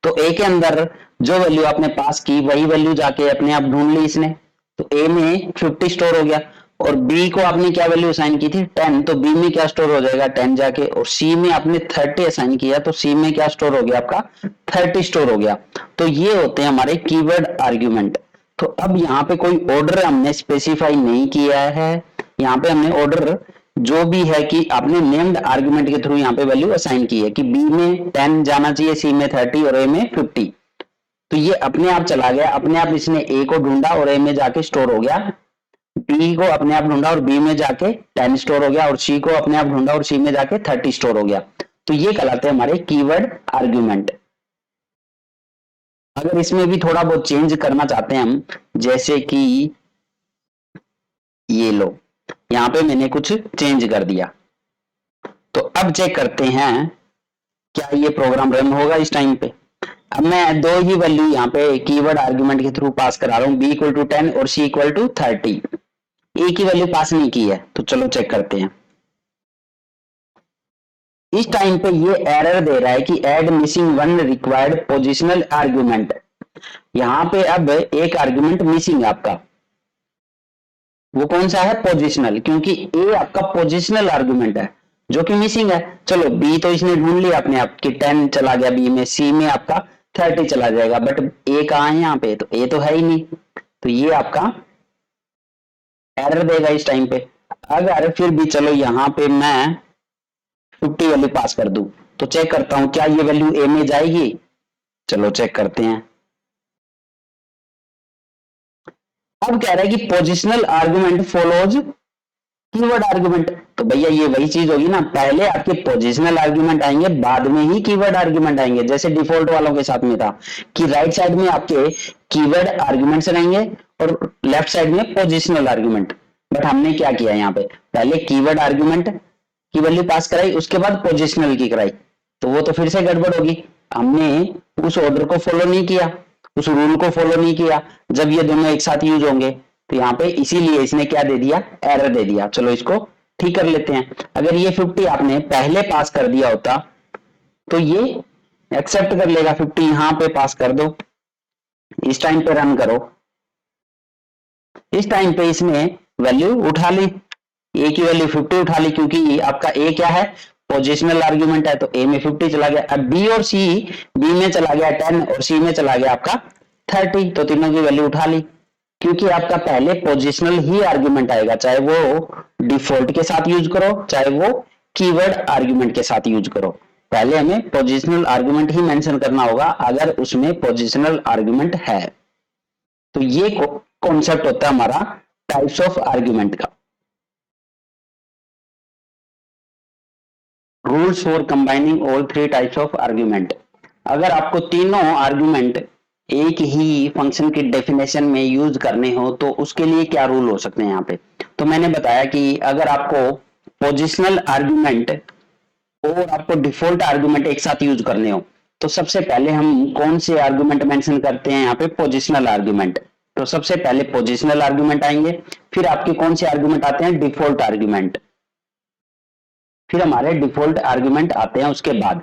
तो a के अंदर जो वैल्यू आपने पास की वही वैल्यू जाके अपने आप ढूंढ ली इसने, तो a में 50 स्टोर हो गया। और b को आपने क्या वैल्यू असाइन की थी 10, तो b में क्या स्टोर हो जाएगा 10 जाके। और c में आपने 30 असाइन किया, तो c में क्या स्टोर हो गया आपका 30 स्टोर हो गया। तो ये होते हैं हमारे कीवर्ड आर्ग्यूमेंट। तो अब यहाँ पे कोई ऑर्डर हमने स्पेसिफाई नहीं किया है, यहाँ पे हमने ऑर्डर जो भी है कि आपने नेम्ड आर्गुमेंट के थ्रू यहाँ पे वैल्यू असाइन की है कि b में 10 जाना चाहिए, c में 30 और a में 50। तो ये अपने आप चला गया, अपने आप इसने a को ढूंढा और a में जाके स्टोर हो गया, b को अपने आप ढूंढा और b में जाके 10 स्टोर हो गया, और c को अपने आप ढूंढा और c में जाके 30 स्टोर हो गया। तो ये कहलाते हैं हमारे कीवर्ड आर्ग्यूमेंट। अगर इसमें भी थोड़ा बहुत चेंज करना चाहते हैं हम, जैसे कि ये लो यहाँ पे मैंने कुछ चेंज कर दिया, तो अब चेक करते हैं क्या ये प्रोग्राम रन होगा इस टाइम पे। अब मैं दो ही वैल्यू यहाँ पे कीवर्ड आर्गुमेंट के थ्रू पास करा रहा हूँ, b इक्वल टू 10 और c इक्वल टू 30। a की वैल्यू पास नहीं की है, तो चलो चेक करते हैं। इस टाइम पे ये एरर दे रहा है कि add missing one required positional argument. यहाँ पे अब एक आर्ग्यूमेंट मिसिंग है आपका, वो कौन सा है पोजिशनल, क्योंकि a आपका पोजिशनल आर्गुमेंट है जो कि मिसिंग है। चलो b तो इसने ढूंढ लिया अपने आप कि 10 चला गया b में, c में आपका 30 चला जाएगा, बट a कहाँ है यहाँ पे, तो a तो है ही नहीं, तो ये आपका एरर देगा इस टाइम पे। अगर फिर भी चलो यहाँ पे मैं 50 वैल्यू पास कर दूं, तो चेक करता हूं क्या ये वैल्यू a में जाएगी। चलो चेक करते हैं। अब कह रहा है कि positional argument follows keyword argument. तो भैया ये वही चीज होगी ना, पहले आपके पोजिशनल आर्गुमेंट आएंगे, बाद में ही कीवर्ड आर्गुमेंट आएंगे, जैसे डिफॉल्ट वालों के साथ में था कि राइट साइड में आपके कीवर्ड आर्गुमेंट्स रहेंगे और लेफ्ट साइड में पोजिशनल आर्गुमेंट। बट हमने क्या किया यहाँ पे, पहले कीवर्ड आर्गुमेंट की वैल्यू पास कराई, उसके बाद पोजिशनल की कराई, तो वो तो फिर से गड़बड़ होगी। हमने उस ऑर्डर को फॉलो नहीं किया, उस रूल को फॉलो नहीं किया जब ये दोनों एक साथ यूज होंगे, तो यहाँ पे इसीलिए इसने क्या दे दिया, एरर दे दिया। चलो इसको ठीक कर लेते हैं। अगर ये 50 आपने पहले पास कर दिया होता तो ये एक्सेप्ट कर लेगा, 50 यहाँ पे पास कर दो, इस टाइम पे रन करो। इस टाइम पे इसने वैल्यू उठा ली, ए की वैल्यू 50 उठा ली, क्योंकि आपका ए क्या है पोजिशनल आर्ग्यूमेंट है, तो ए में 50 चला गया। अब बी और सी, बी में चला गया 10 और सी में चला गया आपका 30, तो तीनों की वैल्यू उठा ली, क्योंकि आपका पहले पोजिशनल ही आर्ग्यूमेंट आएगा, चाहे वो डिफॉल्ट के साथ यूज करो चाहे वो कीवर्ड आर्ग्यूमेंट के साथ यूज करो, पहले हमें पोजिशनल आर्ग्यूमेंट ही मेंशन करना होगा अगर उसमें पोजिशनल आर्ग्यूमेंट है। तो ये कॉन्सेप्ट होता है हमारा टाइप्स ऑफ आर्ग्यूमेंट का। Rules for combining all three types of argument. अगर आपको तीनों आर्गुमेंट एक ही फंक्शन की डेफिनेशन में यूज करने हो तो उसके लिए क्या रूल हो सकते हैं यहाँ पे। तो मैंने बताया कि अगर आपको पोजिशनल आर्गुमेंट और आपको डिफॉल्ट आर्गुमेंट एक साथ यूज करने हो तो सबसे पहले हम कौन से आर्गुमेंट मेंशन करते हैं यहाँ पे, पोजिशनल आर्गुमेंट। तो सबसे पहले पोजिशनल आर्गुमेंट आएंगे, फिर आपके कौन से आर्गुमेंट आते हैं, डिफॉल्ट आर्गुमेंट, फिर हमारे डिफॉल्ट आर्गुमेंट आते हैं उसके बाद।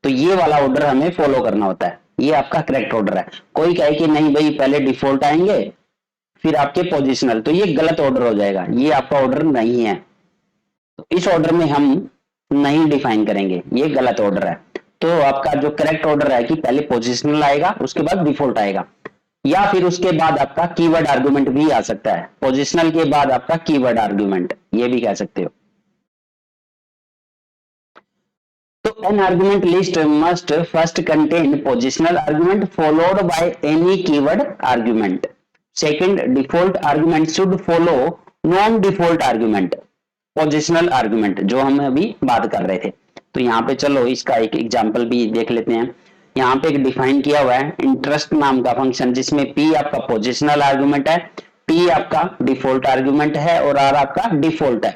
तो ये वाला ऑर्डर हमें फॉलो करना होता है, ये आपका करेक्ट ऑर्डर है। कोई कहे कि नहीं भाई पहले डिफॉल्ट आएंगे फिर आपके पोजिशनल, तो ये गलत ऑर्डर हो जाएगा, ये आपका ऑर्डर नहीं है। तो इस ऑर्डर में हम नहीं डिफाइन करेंगे, ये गलत ऑर्डर है। तो आपका जो करेक्ट ऑर्डर है कि पहले पोजिशनल आएगा उसके बाद डिफॉल्ट आएगा, या फिर उसके बाद आपका कीवर्ड आर्गुमेंट भी आ सकता है, पोजिशनल के बाद आपका कीवर्ड आर्गुमेंट, ये भी कह सकते हो। तो an argument list must first contain positional argument followed by any keyword argument. Second, default argument should follow non-default argument. Positional argument जो हम अभी बात कर रहे थे। तो यहाँ पे चलो इसका एक एग्जांपल भी देख लेते हैं। यहाँ पे एक डिफाइन किया हुआ है इंटरेस्ट नाम का फंक्शन, जिसमें p आपका पोजिशनल आर्गुमेंट है, t आपका डिफॉल्ट आर्गुमेंट है और r आपका डिफॉल्ट है।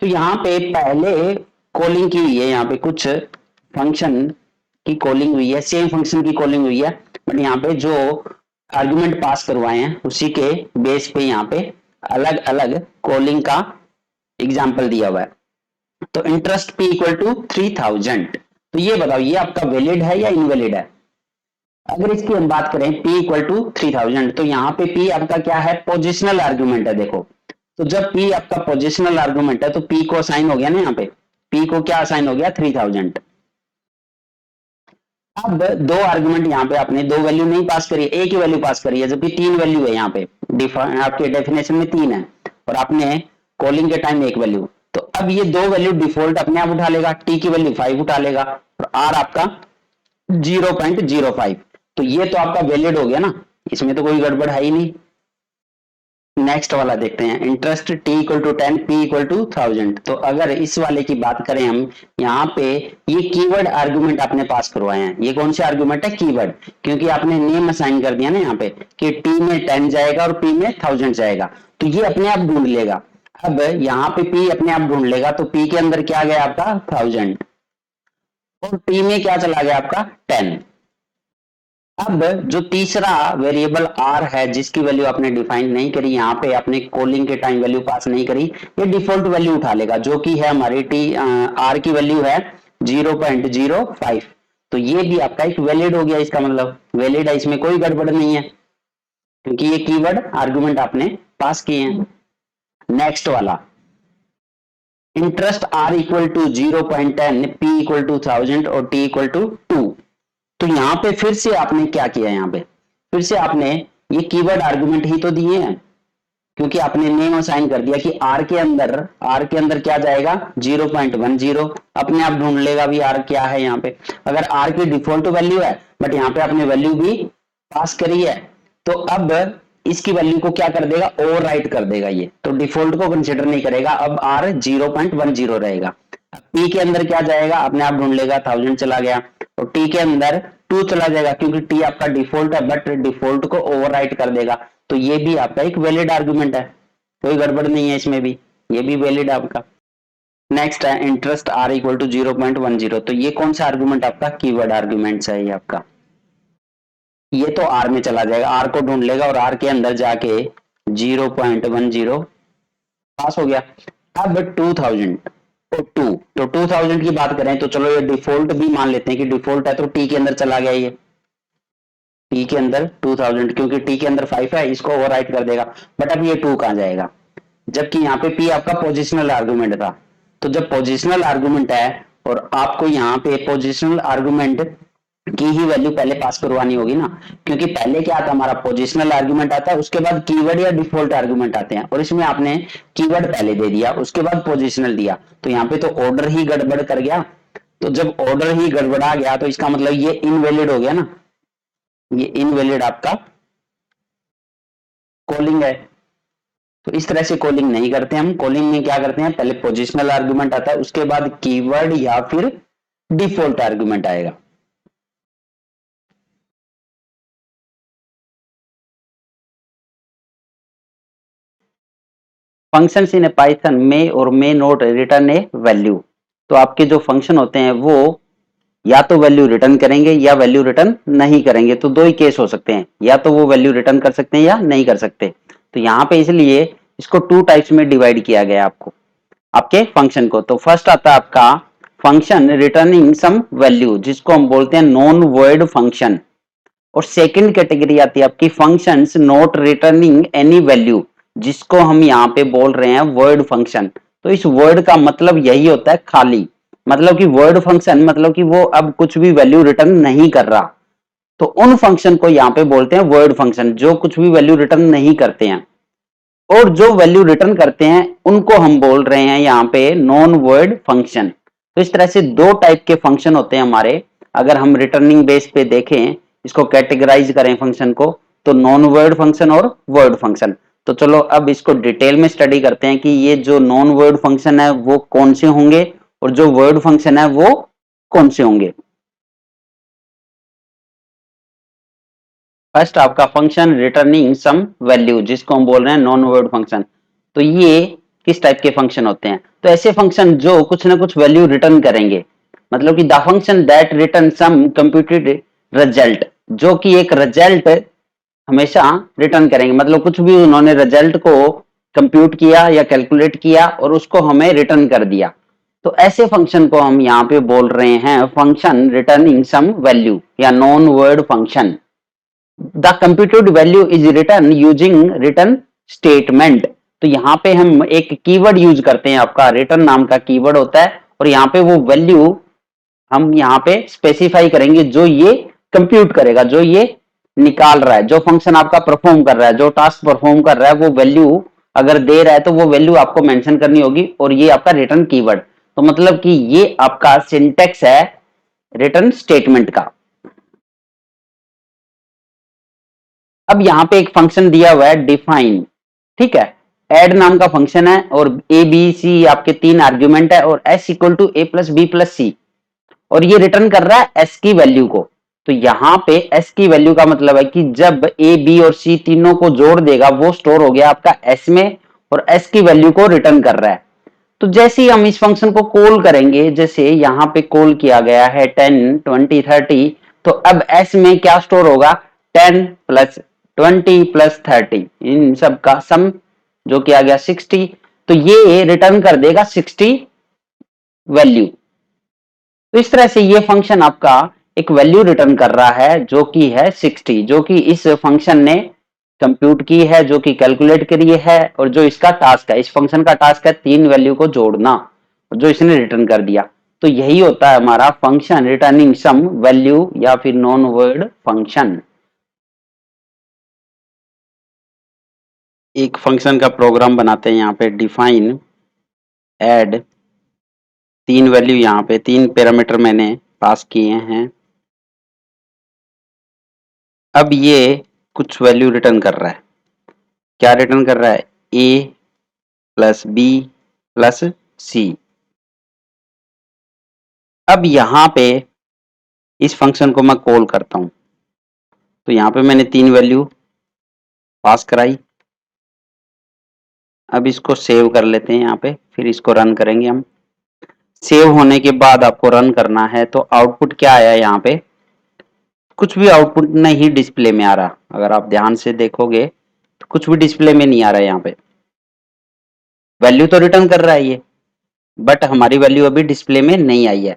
तो यहाँ पे पहले कॉलिंग की हुई है, यहाँ पे कुछ फंक्शन की कॉलिंग हुई है, सेम फंक्शन की कॉलिंग हुई है, बट यहाँ पे जो आर्गुमेंट पास करवाए हैं उसी के बेस पे यहाँ पे अलग अलग कॉलिंग का एग्जाम्पल दिया हुआ है। तो इंटरेस्ट p इक्वल टू 3000, तो ये बताओ ये आपका वैलिड है या इनवैलिड है। अगर इसकी हम बात करें p इक्वल टू 3000, तो यहाँ पे p आपका क्या है, पोजिशनल आर्गुमेंट है। देखो तो जब p आपका पोजिशनल आर्गुमेंट है तो p को असाइन हो गया ना, यहाँ पे p को क्या असाइन हो गया, 3000। अब दो आर्गुमेंट यहाँ पे आपने दो वैल्यू नहीं पास करी, एक ही वैल्यू पास करी है, जबकि तीन वैल्यू है यहाँ पे, आपके डेफिनेशन में तीन है और आपने कॉलिंग के टाइम एक वैल्यू। तो अब ये दो वैल्यू डिफॉल्ट अपने आप उठा लेगा, t की वैल्यू 5 उठा लेगा और r आपका 0.05। तो ये तो आपका वैलिड हो गया ना, इसमें तो कोई गड़बड़ है ही नहीं। नेक्स्ट वाला देखते हैं, interest t equal to 10, p equal to 1000। तो अगर इस वाले की बात करें हम, यहाँ पे ये कीवर्ड आर्गुमेंट आपने पास करवाए हैं। ये कौन से आर्गुमेंट है, कीवर्ड, क्योंकि आपने नेम असाइन कर दिया ना यहाँ पे कि t में 10 जाएगा और p में 1000 जाएगा, तो ये अपने आप ढूंढ लेगा। अब यहाँ पे p अपने आप ढूंढ लेगा, तो p के अंदर क्या गया आपका 1000 और t में क्या चला गया आपका 10। अब जो तीसरा वेरिएबल r है जिसकी वैल्यू आपने डिफाइन नहीं करी, यहाँ पे आपने कॉलिंग के टाइम वैल्यू पास नहीं करी, ये डिफॉल्ट वैल्यू उठा लेगा जो कि है हमारी r की वैल्यू है 0.05। तो ये भी आपका एक वैलिड हो गया, इसका मतलब वैलिड है, इसमें कोई गड़बड़ नहीं है क्योंकि ये कीवर्ड आर्गुमेंट आपने पास किए हैं। नेक्स्ट वाला, interest r equal to 0.10, p equal to 1000 और t इक्वल टू 2। तो यहाँ पे फिर से आपने क्या किया, यहाँ पे फिर से आपने ये कीवर्ड आर्गुमेंट ही तो दिए हैं, क्योंकि आपने नेम असाइन कर दिया कि r के अंदर क्या जाएगा 0.10, अपने आप ढूंढ लेगा भी r क्या है। यहाँ पे अगर r की डिफॉल्ट वैल्यू है बट यहाँ पे आपने वैल्यू भी पास करी है, तो अब इसकी वैल्यू को क्या कर देगा, ओवरराइट कर देगा, ये तो डिफॉल्ट को कंसिडर नहीं करेगा, अब r 0.10 रहेगा। p के अंदर क्या जाएगा, अपने आप ढूंढ लेगा, 1000 चला गया, और t के अंदर 2 चला जाएगा क्योंकि t आपका डिफॉल्ट है, बट डिफॉल्ट को ओवरराइट कर देगा। तो ये भी आपका एक वैलिड आर्गुमेंट है, कोई गड़बड़ नहीं है इसमें भी, ये भी वैलिड है आपका। नेक्स्ट है इंटरेस्ट r इक्वल टू 0.10, तो ये कौन सा आर्गुमेंट आपका, कीवर्ड आर्गुमेंट है ये आपका, ये तो r में चला जाएगा, r को ढूंढ लेगा और r के अंदर जाके 0.10 पास हो गया। अब 2000 तो 2000 की बात करें तो चलो ये डिफॉल्ट भी मान लेते हैं कि डिफॉल्ट है, तो t के अंदर चला गया, ये t के अंदर 2000, क्योंकि t के अंदर 5 है, इसको ओवरराइट कर देगा। बट अब ये 2 कहां जाएगा, जबकि यहाँ पे p आपका पोजिशनल आर्गुमेंट था। तो जब पोजिशनल आर्गुमेंट है और आपको यहाँ पे पोजिशनल आर्गुमेंट की ही वैल्यू पहले पास करवानी होगी ना, क्योंकि पहले क्या आता हमारा पोजिशनल आर्गुमेंट आता है, उसके बाद कीवर्ड या डिफॉल्ट आर्गुमेंट आते हैं, और इसमें आपने कीवर्ड पहले दे दिया उसके बाद पोजिशनल दिया, तो यहाँ पे तो ऑर्डर ही गड़बड़ कर गया। तो जब ऑर्डर ही गड़बड़ा गया तो इसका मतलब ये इनवैलिड हो गया ना, ये इनवैलिड आपका कॉलिंग है। तो इस तरह से कॉलिंग नहीं करते हम, कॉलिंग में क्या करते हैं, पहले पोजिशनल आर्गुमेंट आता है उसके बाद कीवर्ड या फिर डिफॉल्ट आर्गुमेंट आएगा। फंक्शंस इन पाइथन में और मे नोट रिटर्न ए वैल्यू। तो आपके जो फंक्शन होते हैं वो या तो वैल्यू रिटर्न करेंगे या वैल्यू रिटर्न नहीं करेंगे। तो दो ही केस हो सकते हैं, या तो वो वैल्यू रिटर्न कर सकते हैं या नहीं कर सकते। तो यहाँ पे इसलिए इसको टू टाइप्स में डिवाइड किया गया आपको, आपके फंक्शन को। तो फर्स्ट आता है आपका फंक्शन रिटर्निंग सम वैल्यू, जिसको हम बोलते हैं नॉन वॉइड फंक्शन। और सेकंड कैटेगरी आती है आपकी functions not returning any value, जिसको हम यहाँ पे बोल रहे हैं वर्ड फंक्शन। तो इस वर्ड का मतलब यही होता है खाली, मतलब कि वर्ड फंक्शन मतलब कि वो अब कुछ भी वैल्यू रिटर्न नहीं कर रहा। तो उन फंक्शन को यहाँ पे बोलते हैं वर्ड फंक्शन, जो कुछ भी वैल्यू रिटर्न नहीं करते हैं। और जो वैल्यू रिटर्न करते हैं उनको हम बोल रहे हैं यहाँ पे नॉन वर्ड फंक्शन। तो इस तरह से दो टाइप के फंक्शन होते हैं हमारे। अगर हम रिटर्निंग बेस पे देखें, इसको कैटेगराइज करें फंक्शन को, तो नॉन वर्ड फंक्शन और वर्ड फंक्शन। तो चलो अब इसको डिटेल में स्टडी करते हैं कि ये जो नॉन वर्ड फंक्शन है वो कौन से होंगे और जो वर्ड फंक्शन है वो कौन से होंगे। फर्स्ट आपका फंक्शन रिटर्निंग सम वैल्यू, जिसको हम बोल रहे हैं नॉन वर्ड फंक्शन। तो ये किस टाइप के फंक्शन होते हैं? तो ऐसे फंक्शन जो कुछ ना कुछ वैल्यू रिटर्न करेंगे, मतलब कि the function that return some computed result, जो कि एक रिजल्ट हमेशा रिटर्न करेंगे। मतलब कुछ भी उन्होंने रिजल्ट को कंप्यूट किया या कैलकुलेट किया और उसको हमें रिटर्न कर दिया। तो ऐसे फंक्शन को हम यहाँ पे बोल रहे हैं फंक्शन रिटर्निंग सम वैल्यू या non word function. The computed value is return using return statement. तो यहाँ पे हम एक कीवर्ड यूज करते हैं, आपका रिटर्न नाम का कीवर्ड होता है, और यहाँ पे वो वैल्यू हम यहाँ पे स्पेसिफाई करेंगे जो ये कंप्यूट करेगा, जो ये निकाल रहा है, जो फंक्शन आपका परफॉर्म कर रहा है, जो टास्क परफॉर्म कर रहा है, वो वैल्यू अगर दे रहा है तो वो वैल्यू आपको मेंशन करनी होगी, और ये आपका रिटर्न कीवर्ड। तो मतलब कि ये आपका सिंटेक्स है रिटर्न स्टेटमेंट का। अब यहाँ पे एक फंक्शन दिया हुआ है डिफाइन, ठीक है। एड नाम का फंक्शन है और ए बी सी आपके तीन आर्ग्यूमेंट है और S equal to A plus B plus C, और ये रिटर्न कर रहा है एस की वैल्यू को। तो यहाँ पे एस की वैल्यू का मतलब है कि जब ए बी और सी तीनों को जोड़ देगा वो स्टोर हो गया आपका एस में, और एस की वैल्यू को रिटर्न कर रहा है। तो जैसे ही हम इस फंक्शन को कॉल करेंगे, जैसे यहाँ पे कॉल किया गया है 10 20 30, तो अब एस में क्या स्टोर होगा? 10 प्लस 20 प्लस 30, इन सब का सम जो किया गया 60। तो ये रिटर्न कर देगा 60 वैल्यू। तो इस तरह से ये फंक्शन आपका एक वैल्यू रिटर्न कर रहा है जो कि है 60, जो कि इस फंक्शन ने कंप्यूट की है, जो कि कैलकुलेट करी है, और जो इसका टास्क है, इस फंक्शन का टास्क है तीन वैल्यू को जोड़ना, जो इसने रिटर्न कर दिया। तो यही होता है हमारा फंक्शन रिटर्निंग सम वैल्यू या फिर नॉन वर्ड फंक्शन। एक फंक्शन का प्रोग्राम बनाते हैं, यहाँ पे डिफाइन एड, तीन वैल्यू यहाँ पे तीन पैरामीटर मैंने पास किए हैं। अब ये कुछ वैल्यू रिटर्न कर रहा है। क्या रिटर्न कर रहा है? ए प्लस बी प्लस सी। अब यहाँ पे इस फंक्शन को मैं कॉल करता हूं, तो यहाँ पे मैंने तीन वैल्यू पास कराई। अब इसको सेव कर लेते हैं यहाँ पे, फिर इसको रन करेंगे हम। सेव होने के बाद आपको रन करना है, तो आउटपुट क्या आया यहाँ पे? कुछ भी आउटपुट नहीं डिस्प्ले में आ रहा। अगर आप ध्यान से देखोगे तो कुछ भी डिस्प्ले में नहीं आ रहा है। यहाँ पे वैल्यू तो रिटर्न कर रहा है ये, बट हमारी वैल्यू अभी डिस्प्ले में नहीं आई है।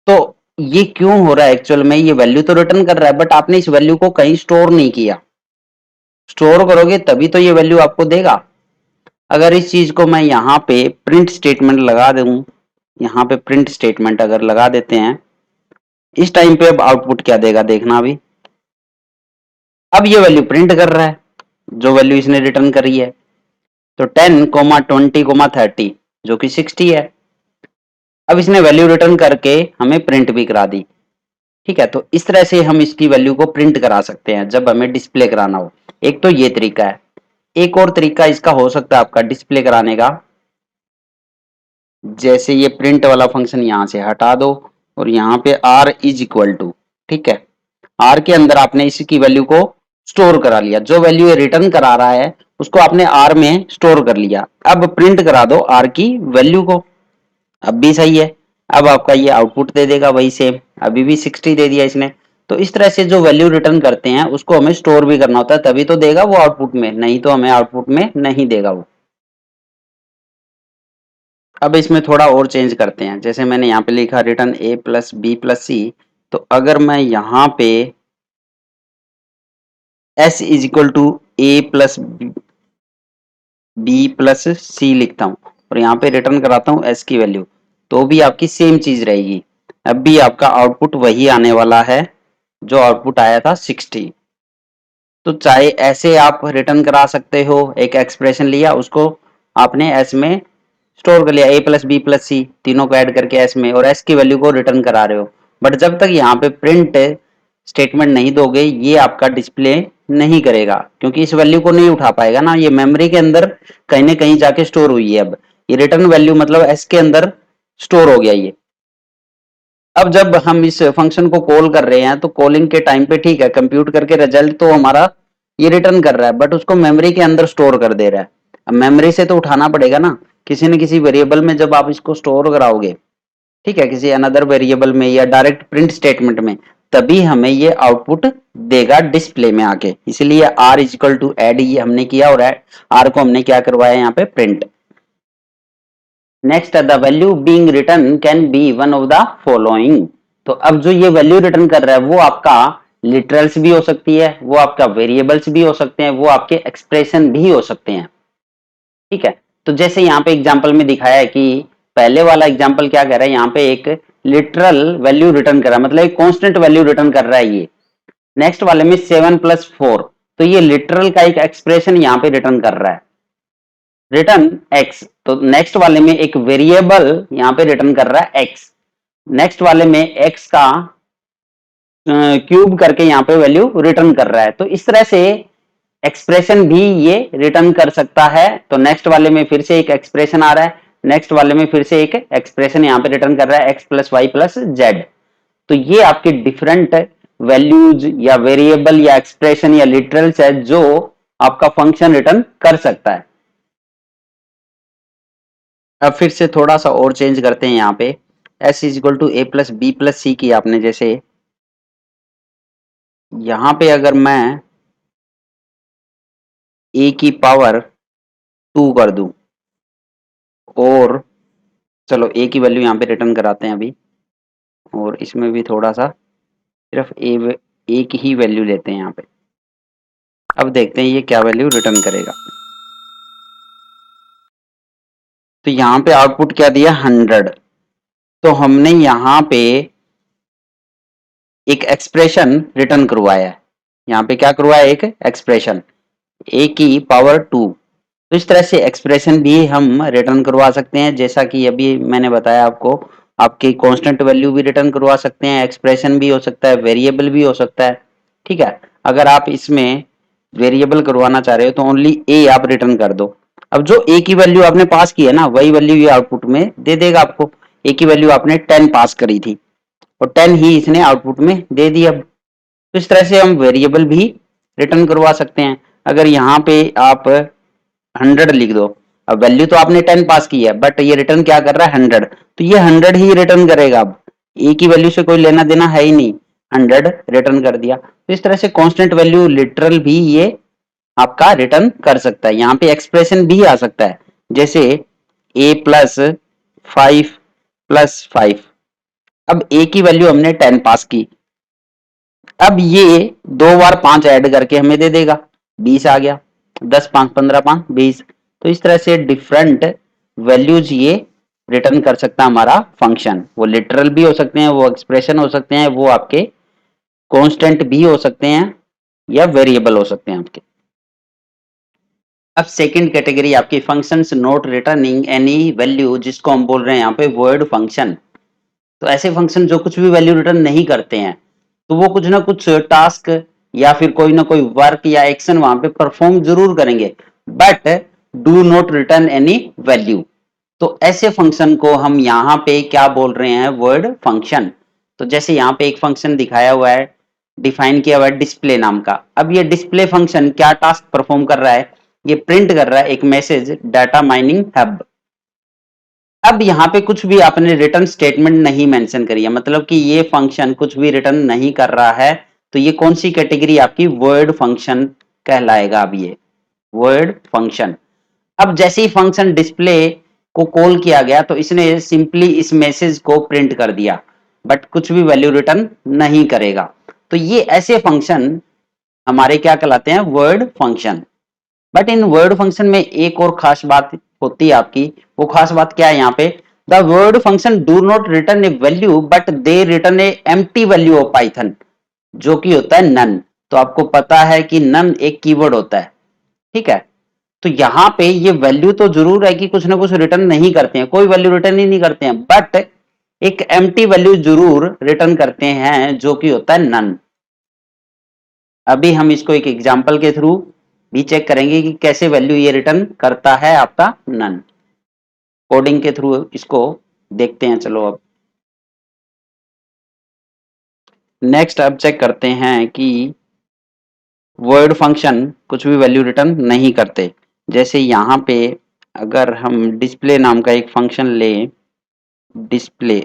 तो ये क्यों हो रहा है? एक्चुअल में ये वैल्यू तो रिटर्न कर रहा है, बट आपने इस वैल्यू को कहीं स्टोर नहीं किया। स्टोर करोगे तभी तो ये वैल्यू आपको देगा। अगर इस चीज को मैं यहाँ पे प्रिंट स्टेटमेंट लगा दूं, यहाँ पे प्रिंट स्टेटमेंट अगर लगा देते हैं, इस टाइम पे अब आउटपुट क्या देगा देखना अभी। अब ये वैल्यू प्रिंट कर रहा है जो वैल्यू इसने रिटर्न करी है। तो 10 20 30 जो कि 60 है। अब इसने वैल्यू रिटर्न करके हमें प्रिंट भी करा दी। ठीक है, तो इस तरह से हम इसकी वैल्यू को प्रिंट करा सकते हैं जब हमें डिस्प्ले कराना हो। एक तो ये तरीका है। एक और तरीका इसका हो सकता है आपका डिस्प्ले कराने का। जैसे ये प्रिंट वाला फंक्शन यहां से हटा दो और यहाँ पे r इज इक्वल टू, ठीक है, r के अंदर आपने इसकी वैल्यू को स्टोर करा लिया। जो वैल्यू ये रिटर्न करा रहा है उसको आपने आर में स्टोर कर लिया। अब प्रिंट करा दो आर की वैल्यू को, अब भी सही है। अब आपका ये आउटपुट दे देगा वही सेम, अभी भी 60 दे दिया इसने। तो इस तरह से जो वैल्यू रिटर्न करते हैं उसको हमें स्टोर भी करना होता है, तभी तो देगा वो आउटपुट में, नहीं तो हमें आउटपुट में नहीं देगा वो। अब इसमें थोड़ा और चेंज करते हैं, जैसे मैंने यहाँ पे लिखा return A plus B plus C, तो अगर मैं यहाँ पे S is equal to A plus B plus C लिखता हूँ और यहाँ पे रिटर्न कराता हूँ एस की वैल्यू, तो भी आपकी सेम चीज रहेगी। अब भी आपका आउटपुट वही आने वाला है जो आउटपुट आया था 60। तो चाहे ऐसे आप रिटर्न करा सकते हो, एक एक्सप्रेशन लिया उसको आपने एस में स्टोर कर लिया, ए प्लस बी प्लस सी तीनों को ऐड करके एस में, और एस की वैल्यू को रिटर्न करा रहे हो। बट जब तक यहाँ पे प्रिंट स्टेटमेंट नहीं दोगे ये आपका डिस्प्ले नहीं करेगा, क्योंकि इस वैल्यू को नहीं उठा पाएगा ना, ये मेमोरी के अंदर कहीं ना कहीं जाके स्टोर हुई है। अब ये रिटर्न वैल्यू मतलब एस के अंदर स्टोर हो गया ये। अब जब हम इस फंक्शन को कॉल कर रहे हैं तो कॉलिंग के टाइम पे ठीक है, कंप्यूट करके रिजल्ट तो हमारा ये रिटर्न कर रहा है, बट उसको मेमोरी के अंदर स्टोर कर दे रहा है। अब मेमोरी से तो उठाना पड़ेगा ना, किसी न किसी वेरिएबल में जब आप इसको स्टोर कराओगे, ठीक है, किसी अनदर वेरिएबल में या डायरेक्ट प्रिंट स्टेटमेंट में, तभी हमें ये आउटपुट देगा डिस्प्ले में आके। इसलिए आर इजिकल टू एड ये हमने किया और आर को हमने क्या करवाया यहाँ पे print. Next the value being return can be one of the following. तो अब जो ये वैल्यू रिटर्न कर रहा है वो आपका लिटरल्स भी हो सकती है, वो आपका वेरिएबल्स भी हो सकते हैं, वो आपके एक्सप्रेशन भी हो सकते हैं। ठीक है, तो जैसे यहाँ पे एग्जांपल में दिखाया है कि पहले वाला एग्जांपल क्या कह रहा है, यहाँ पे एक लिटरल वैल्यू रिटर्न कर रहा है, मतलब एक कांस्टेंट वैल्यू रिटर्न कर रहा है ये। नेक्स्ट वाले में 7+4, तो ये लिटरल का एक एक्सप्रेशन यहाँ पे रिटर्न कर रहा है, रिटर्न एक्स। तो नेक्स्ट वाले में एक वेरिएबल यहाँ पे रिटर्न कर रहा है एक्स, नेक्स्ट वाले में एक्स का क्यूब करके यहाँ पे वैल्यू रिटर्न कर रहा है। तो इस तरह से एक्सप्रेशन भी ये रिटर्न कर सकता है। तो नेक्स्ट वाले में फिर से एक एक्सप्रेशन आ रहा है, नेक्स्ट वाले में फिर से एक एक्सप्रेशन यहाँ पे रिटर्न कर रहा है x plus y plus z. तो ये आपके डिफरेंट वैल्यूज या वेरिएबल या एक्सप्रेशन या लिटरल्स है जो आपका फंक्शन रिटर्न कर सकता है। अब फिर से थोड़ा सा और चेंज करते हैं, यहाँ पे S is equal to A plus B plus C की आपने, जैसे यहाँ पे अगर मैं ए की पावर 2 कर दूं, और चलो ए की वैल्यू यहाँ पे रिटर्न कराते हैं अभी, और इसमें भी थोड़ा सा सिर्फ ए की ही वैल्यू लेते हैं यहाँ पे। अब देखते हैं ये क्या वैल्यू रिटर्न करेगा। तो यहाँ पे आउटपुट क्या दिया 100। तो हमने यहाँ पे एक एक्सप्रेशन रिटर्न करवाया है, यहाँ पे क्या करवाया, एक एक्सप्रेशन ए की पावर 2। तो इस तरह से एक्सप्रेशन भी हम रिटर्न करवा सकते हैं, जैसा कि अभी मैंने बताया आपको, आपकी कांस्टेंट वैल्यू भी रिटर्न करवा सकते हैं, एक्सप्रेशन भी हो सकता है, वेरिएबल भी हो सकता है। ठीक है, अगर आप इसमें वेरिएबल करवाना चाह रहे हो तो ओनली ए आप रिटर्न कर दो। अब जो ए की वैल्यू आपने पास की है ना, वही वैल्यू ये आउटपुट में दे देगा आपको। ए की वैल्यू आपने 10 पास करी थी और 10 ही इसने आउटपुट में दे दी। अब तो इस तरह से हम वेरिएबल भी रिटर्न करवा सकते हैं। अगर यहाँ पे आप 100 लिख दो, अब वैल्यू तो आपने 10 पास की है, बट ये रिटर्न क्या कर रहा है 100, तो ये 100 ही रिटर्न करेगा। अब ए की वैल्यू से कोई लेना देना है ही नहीं, 100 रिटर्न कर दिया। तो इस तरह से कांस्टेंट वैल्यू लिटरल भी ये आपका रिटर्न कर सकता है। यहाँ पे एक्सप्रेशन भी आ सकता है, जैसे ए प्लस 5+5। अब ए की वैल्यू हमने 10 पास की, अब ये 2 बार 5 ऐड करके हमें दे देगा 20 आ गया, 10 5 15 5 20। तो इस तरह से डिफरेंट वैल्यूज ये रिटर्न कर सकता है हमारा फंक्शन। वो लिटरल भी हो सकते हैं, वो एक्सप्रेशन हो सकते हैं, वो आपके कांस्टेंट भी हो सकते हैं, या वेरिएबल हो सकते हैं आपके। अब सेकंड कैटेगरी आपकी functions not returning any value, जिसको हम बोल रहे हैं यहाँ पे वॉइड फंक्शन। तो ऐसे फंक्शन जो कुछ भी वैल्यू रिटर्न नहीं करते हैं, तो वो कुछ ना कुछ टास्क या फिर कोई ना कोई वर्क या एक्शन वहां पे परफॉर्म जरूर करेंगे, but do not return any value. तो ऐसे फंक्शन को हम यहाँ पे क्या बोल रहे हैं, वर्ड फंक्शन। तो जैसे यहाँ पे एक फंक्शन दिखाया हुआ है, डिफाइन किया हुआ है डिस्प्ले नाम का। अब ये डिस्प्ले फंक्शन क्या टास्क परफॉर्म कर रहा है, ये प्रिंट कर रहा है एक मैसेज डाटा माइनिंग हब। अब यहाँ पे कुछ भी आपने रिटर्न स्टेटमेंट नहीं मेंशन करी है, मतलब कि ये फंक्शन कुछ भी रिटर्न नहीं कर रहा है, तो ये कौन सी कैटेगरी आपकी वर्ड फंक्शन कहलाएगा। अब ये वर्ड फंक्शन, अब जैसे ही फंक्शन डिस्प्ले को कॉल किया गया तो इसने सिंपली इस मैसेज को प्रिंट कर दिया, बट कुछ भी वैल्यू रिटर्न नहीं करेगा। तो ये ऐसे फंक्शन हमारे क्या कहलाते हैं, word function. But in word function में एक और खास बात होती है आपकी, वो खास बात क्या है यहाँ पे, the word function do not return A value but they return A empty value of Python, जो कि होता है नन। तो आपको पता है कि नन एक कीवर्ड होता है, ठीक है। तो यहाँ पे ये वैल्यू तो जरूर है कि कुछ ना कुछ रिटर्न नहीं करते हैं, कोई वैल्यू रिटर्न ही नहीं करते हैं, बट एक एम्प्टी वैल्यू जरूर रिटर्न करते हैं जो कि होता है नन। अभी हम इसको एक एग्जांपल के थ्रू भी चेक करेंगे कि कैसे वैल्यू ये रिटर्न करता है आपका नन। कोडिंग के थ्रू इसको देखते हैं। चलो अब नेक्स्ट अब चेक करते हैं कि वर्ड फंक्शन कुछ भी वैल्यू रिटर्न नहीं करते। जैसे यहाँ पे अगर हम डिस्प्ले नाम का एक फंक्शन लें, डिस्प्ले,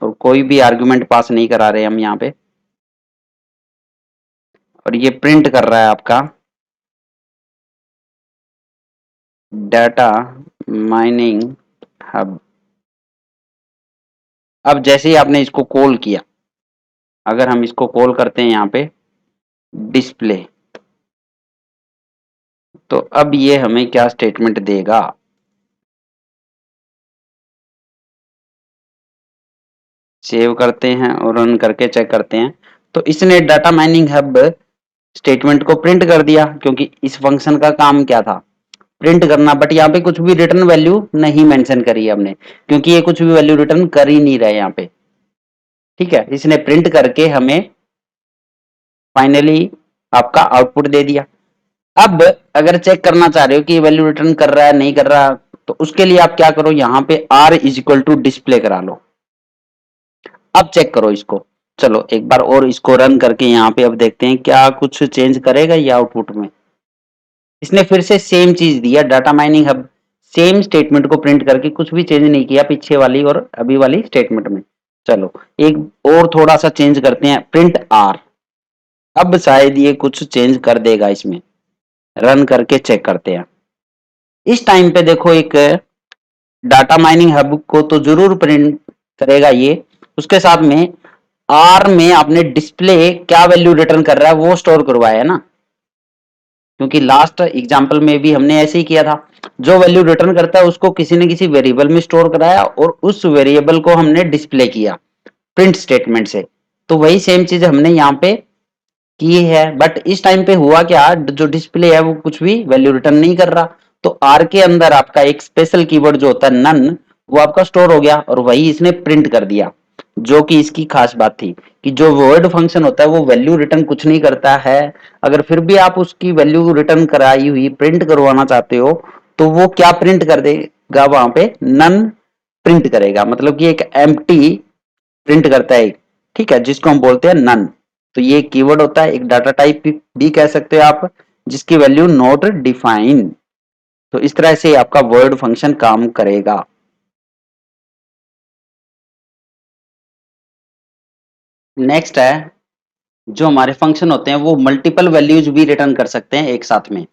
और कोई भी आर्गुमेंट पास नहीं करा रहे हम यहाँ पे, और ये प्रिंट कर रहा है आपका डाटा माइनिंग हब। अब जैसे ही आपने इसको कॉल किया, अगर हम इसको कॉल करते हैं यहाँ पे डिस्प्ले, तो अब ये हमें क्या स्टेटमेंट देगा। सेव करते हैं और रन करके चेक करते हैं। तो इसने डाटा माइनिंग हब स्टेटमेंट को प्रिंट कर दिया, क्योंकि इस फंक्शन का काम क्या था, प्रिंट करना। बट यहाँ पे कुछ भी रिटर्न वैल्यू नहीं मेंशन करी है हमने, क्योंकि ये कुछ भी वैल्यू रिटर्न कर ही नहीं रहे यहाँ पे, ठीक है। इसने प्रिंट करके हमें फाइनली आपका आउटपुट दे दिया। अब अगर चेक करना चाह रहे हो कि ये वैल्यू रिटर्न कर रहा है नहीं कर रहा, तो उसके लिए आप क्या करो, यहाँ पे r is equal to display करा लो। अब चेक करो इसको। चलो एक बार और इसको रन करके यहाँ पे अब देखते हैं क्या कुछ चेंज करेगा ये आउटपुट में। इसने फिर से सेम चीज दिया, data mining hub same statement को प्रिंट करके, कुछ भी चेंज नहीं किया पीछे वाली और अभी वाली स्टेटमेंट में। चलो एक और थोड़ा सा चेंज करते हैं, प्रिंट आर। अब शायद ये कुछ चेंज कर देगा इसमें, रन करके चेक करते हैं। इस टाइम पे देखो एक डाटा माइनिंग हब को तो जरूर प्रिंट करेगा ये, उसके साथ में आर में आपने डिस्प्ले क्या वैल्यू रिटर्न कर रहा है वो स्टोर करवाया है ना, क्योंकि लास्ट एग्जांपल में भी हमने ऐसे ही किया था। जो वैल्यू रिटर्न करता है उसको किसी न किसी वेरिएबल में स्टोर कराया और उस वेरिएबल को हमने डिस्प्ले किया प्रिंट स्टेटमेंट से। तो वही सेम चीज हमने यहाँ पे की है। बट इस टाइम पे हुआ क्या, जो डिस्प्ले है वो कुछ भी वैल्यू रिटर्न नहीं कर रहा, तो आर के अंदर आपका एक स्पेशल कीवर्ड जो होता है नन, वो आपका स्टोर हो गया और वही इसने प्रिंट कर दिया। जो कि इसकी खास बात थी कि जो वर्ड फंक्शन होता है वो वैल्यू रिटर्न कुछ नहीं करता है। अगर फिर भी आप उसकी वैल्यू रिटर्न कराई हुई प्रिंट करवाना चाहते हो, तो वो क्या प्रिंट कर देगा, वहां पे नन प्रिंट करेगा, मतलब कि एक एम्प्टी प्रिंट करता है, ठीक है, जिसको हम बोलते हैं नन। तो ये कीवर्ड होता है, एक डाटा टाइप भी कह सकते हो आप, जिसकी वैल्यू नॉट डिफाइन। तो इस तरह से आपका वर्ड फंक्शन काम करेगा। नेक्स्ट है, जो हमारे फंक्शन होते हैं वो मल्टीपल वैल्यूज भी रिटर्न कर सकते हैं एक साथ में।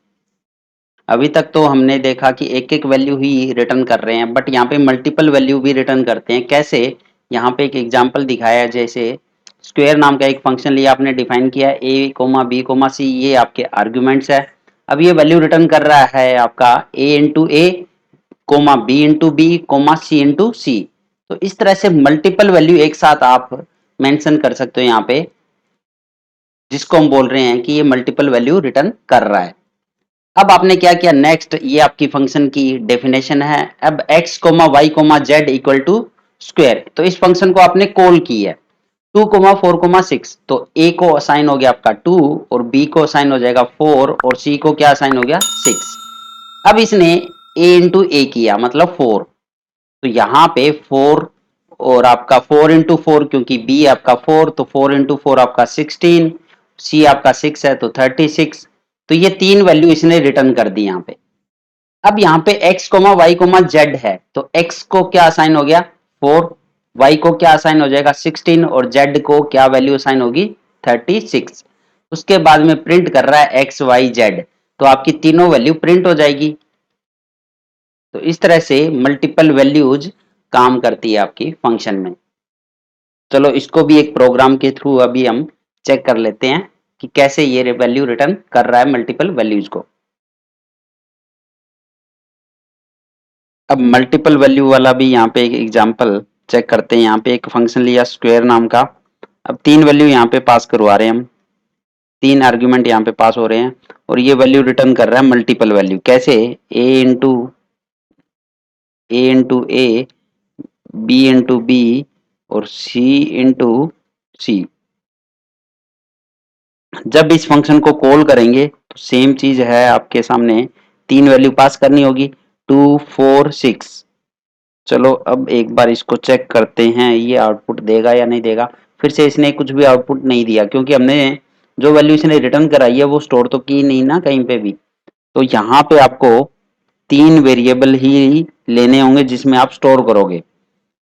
अभी तक तो हमने देखा कि एक एक वैल्यू ही रिटर्न कर रहे हैं, बट यहाँ पे मल्टीपल वैल्यू भी रिटर्न करते हैं। कैसे, यहाँ पे एक एग्जांपल दिखाया है। जैसे स्क्वायर नाम का एक फंक्शन लिया आपने, डिफाइन किया ए कोमा बी कोमा सी, ये आपके आर्ग्यूमेंट्स है। अब ये वैल्यू रिटर्न कर रहा है आपका A into A comma B into B comma C into C. तो इस तरह से मल्टीपल वैल्यू एक साथ आप मेंशन कर सकते हो यहाँ पे, जिसको हम बोल रहे हैं कि ये मल्टीपल वैल्यू रिटर्न कर रहा है। अब आपने क्या किया, नेक्स्ट ये आपकी फंक्शन की डेफिनेशन है। अब x comma y comma z equal to square, तो इस फंक्शन को आपने कॉल की है 2,4,6, तो a को असाइन हो गया आपका 2 और b को असाइन हो जाएगा 4 और c को क्या असाइन हो गया 6। अब इसने a इंटू ए किया मतलब 4, तो यहाँ पे 4 और आपका 4 इंटू 4, क्योंकि b आपका 4, तो 4 इंटू 4 आपका 16, c आपका 6 है तो 36। तो ये 3 वैल्यू इसने रिटर्न कर दी यहाँ पे। अब यहाँ पे x, y, z है, तो x को क्या असाइन हो गया 4, y को क्या असाइन हो जाएगा 16 और z को क्या वैल्यू असाइन होगी 36। उसके बाद में प्रिंट कर रहा है x, y, z, तो आपकी तीनों वैल्यू प्रिंट हो जाएगी। तो इस तरह से मल्टीपल वैल्यूज काम करती है आपकी फंक्शन में। चलो इसको भी एक प्रोग्राम के थ्रू अभी हम चेक कर लेते हैं कि कैसे ये वैल्यू रिटर्न कर रहा है मल्टीपल वैल्यूज को। अब मल्टीपल वैल्यू वाला भी यहाँ पे एक एग्जांपल चेक करते हैं। यहाँ पे एक फंक्शन लिया स्क्वायर नाम का। अब 3 वैल्यू यहाँ पे पास करवा रहे हैं हम, 3 आर्ग्यूमेंट यहाँ पे पास हो रहे हैं और ये वैल्यू रिटर्न कर रहा है मल्टीपल वैल्यू। कैसे? ए इंटू ए, बी इंटू बी और सी इंटू सी। जब इस फंक्शन को कॉल करेंगे तो सेम चीज है आपके सामने, 3 वैल्यू पास करनी होगी 2, 4, 6। चलो अब एक बार इसको चेक करते हैं ये आउटपुट देगा या नहीं देगा। फिर से इसने कुछ भी आउटपुट नहीं दिया, क्योंकि हमने जो वैल्यू इसने रिटर्न कराई है वो स्टोर तो की नहीं ना कहीं पे भी। तो यहाँ पे आपको 3 वेरिएबल ही लेने होंगे जिसमें आप स्टोर करोगे।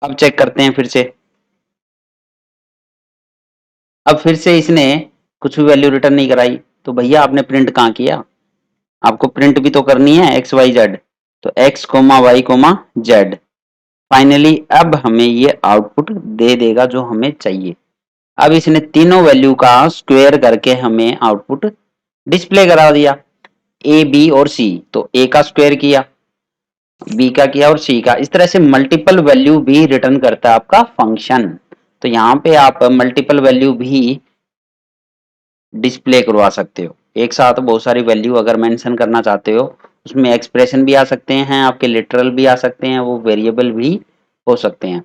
अब चेक करते हैं फिर से। अब फिर से इसने कुछ भी वैल्यू रिटर्न नहीं कराई, तो भैया आपने प्रिंट कहाँ किया? आपको प्रिंट भी तो करनी है एक्स वाई जेड। तो x comma y comma z. Finally अब हमें ये आउटपुट दे देगा जो हमें चाहिए। अब इसने तीनों वैल्यू का स्क्वायर करके हमें आउटपुट डिस्प्ले करा दिया, ए बी और सी। तो ए का स्क्वायर किया, बी का किया और सी का। इस तरह से मल्टीपल वैल्यू भी रिटर्न करता है आपका फंक्शन। तो यहाँ पे आप मल्टीपल वैल्यू भी डिस्प्ले करवा सकते हो। एक साथ बहुत सारी वैल्यू अगर मेंशन करना चाहते हो, उसमें एक्सप्रेशन भी आ सकते हैं आपके, लिटरल भी आ सकते हैं, वो वेरिएबल भी हो सकते हैं।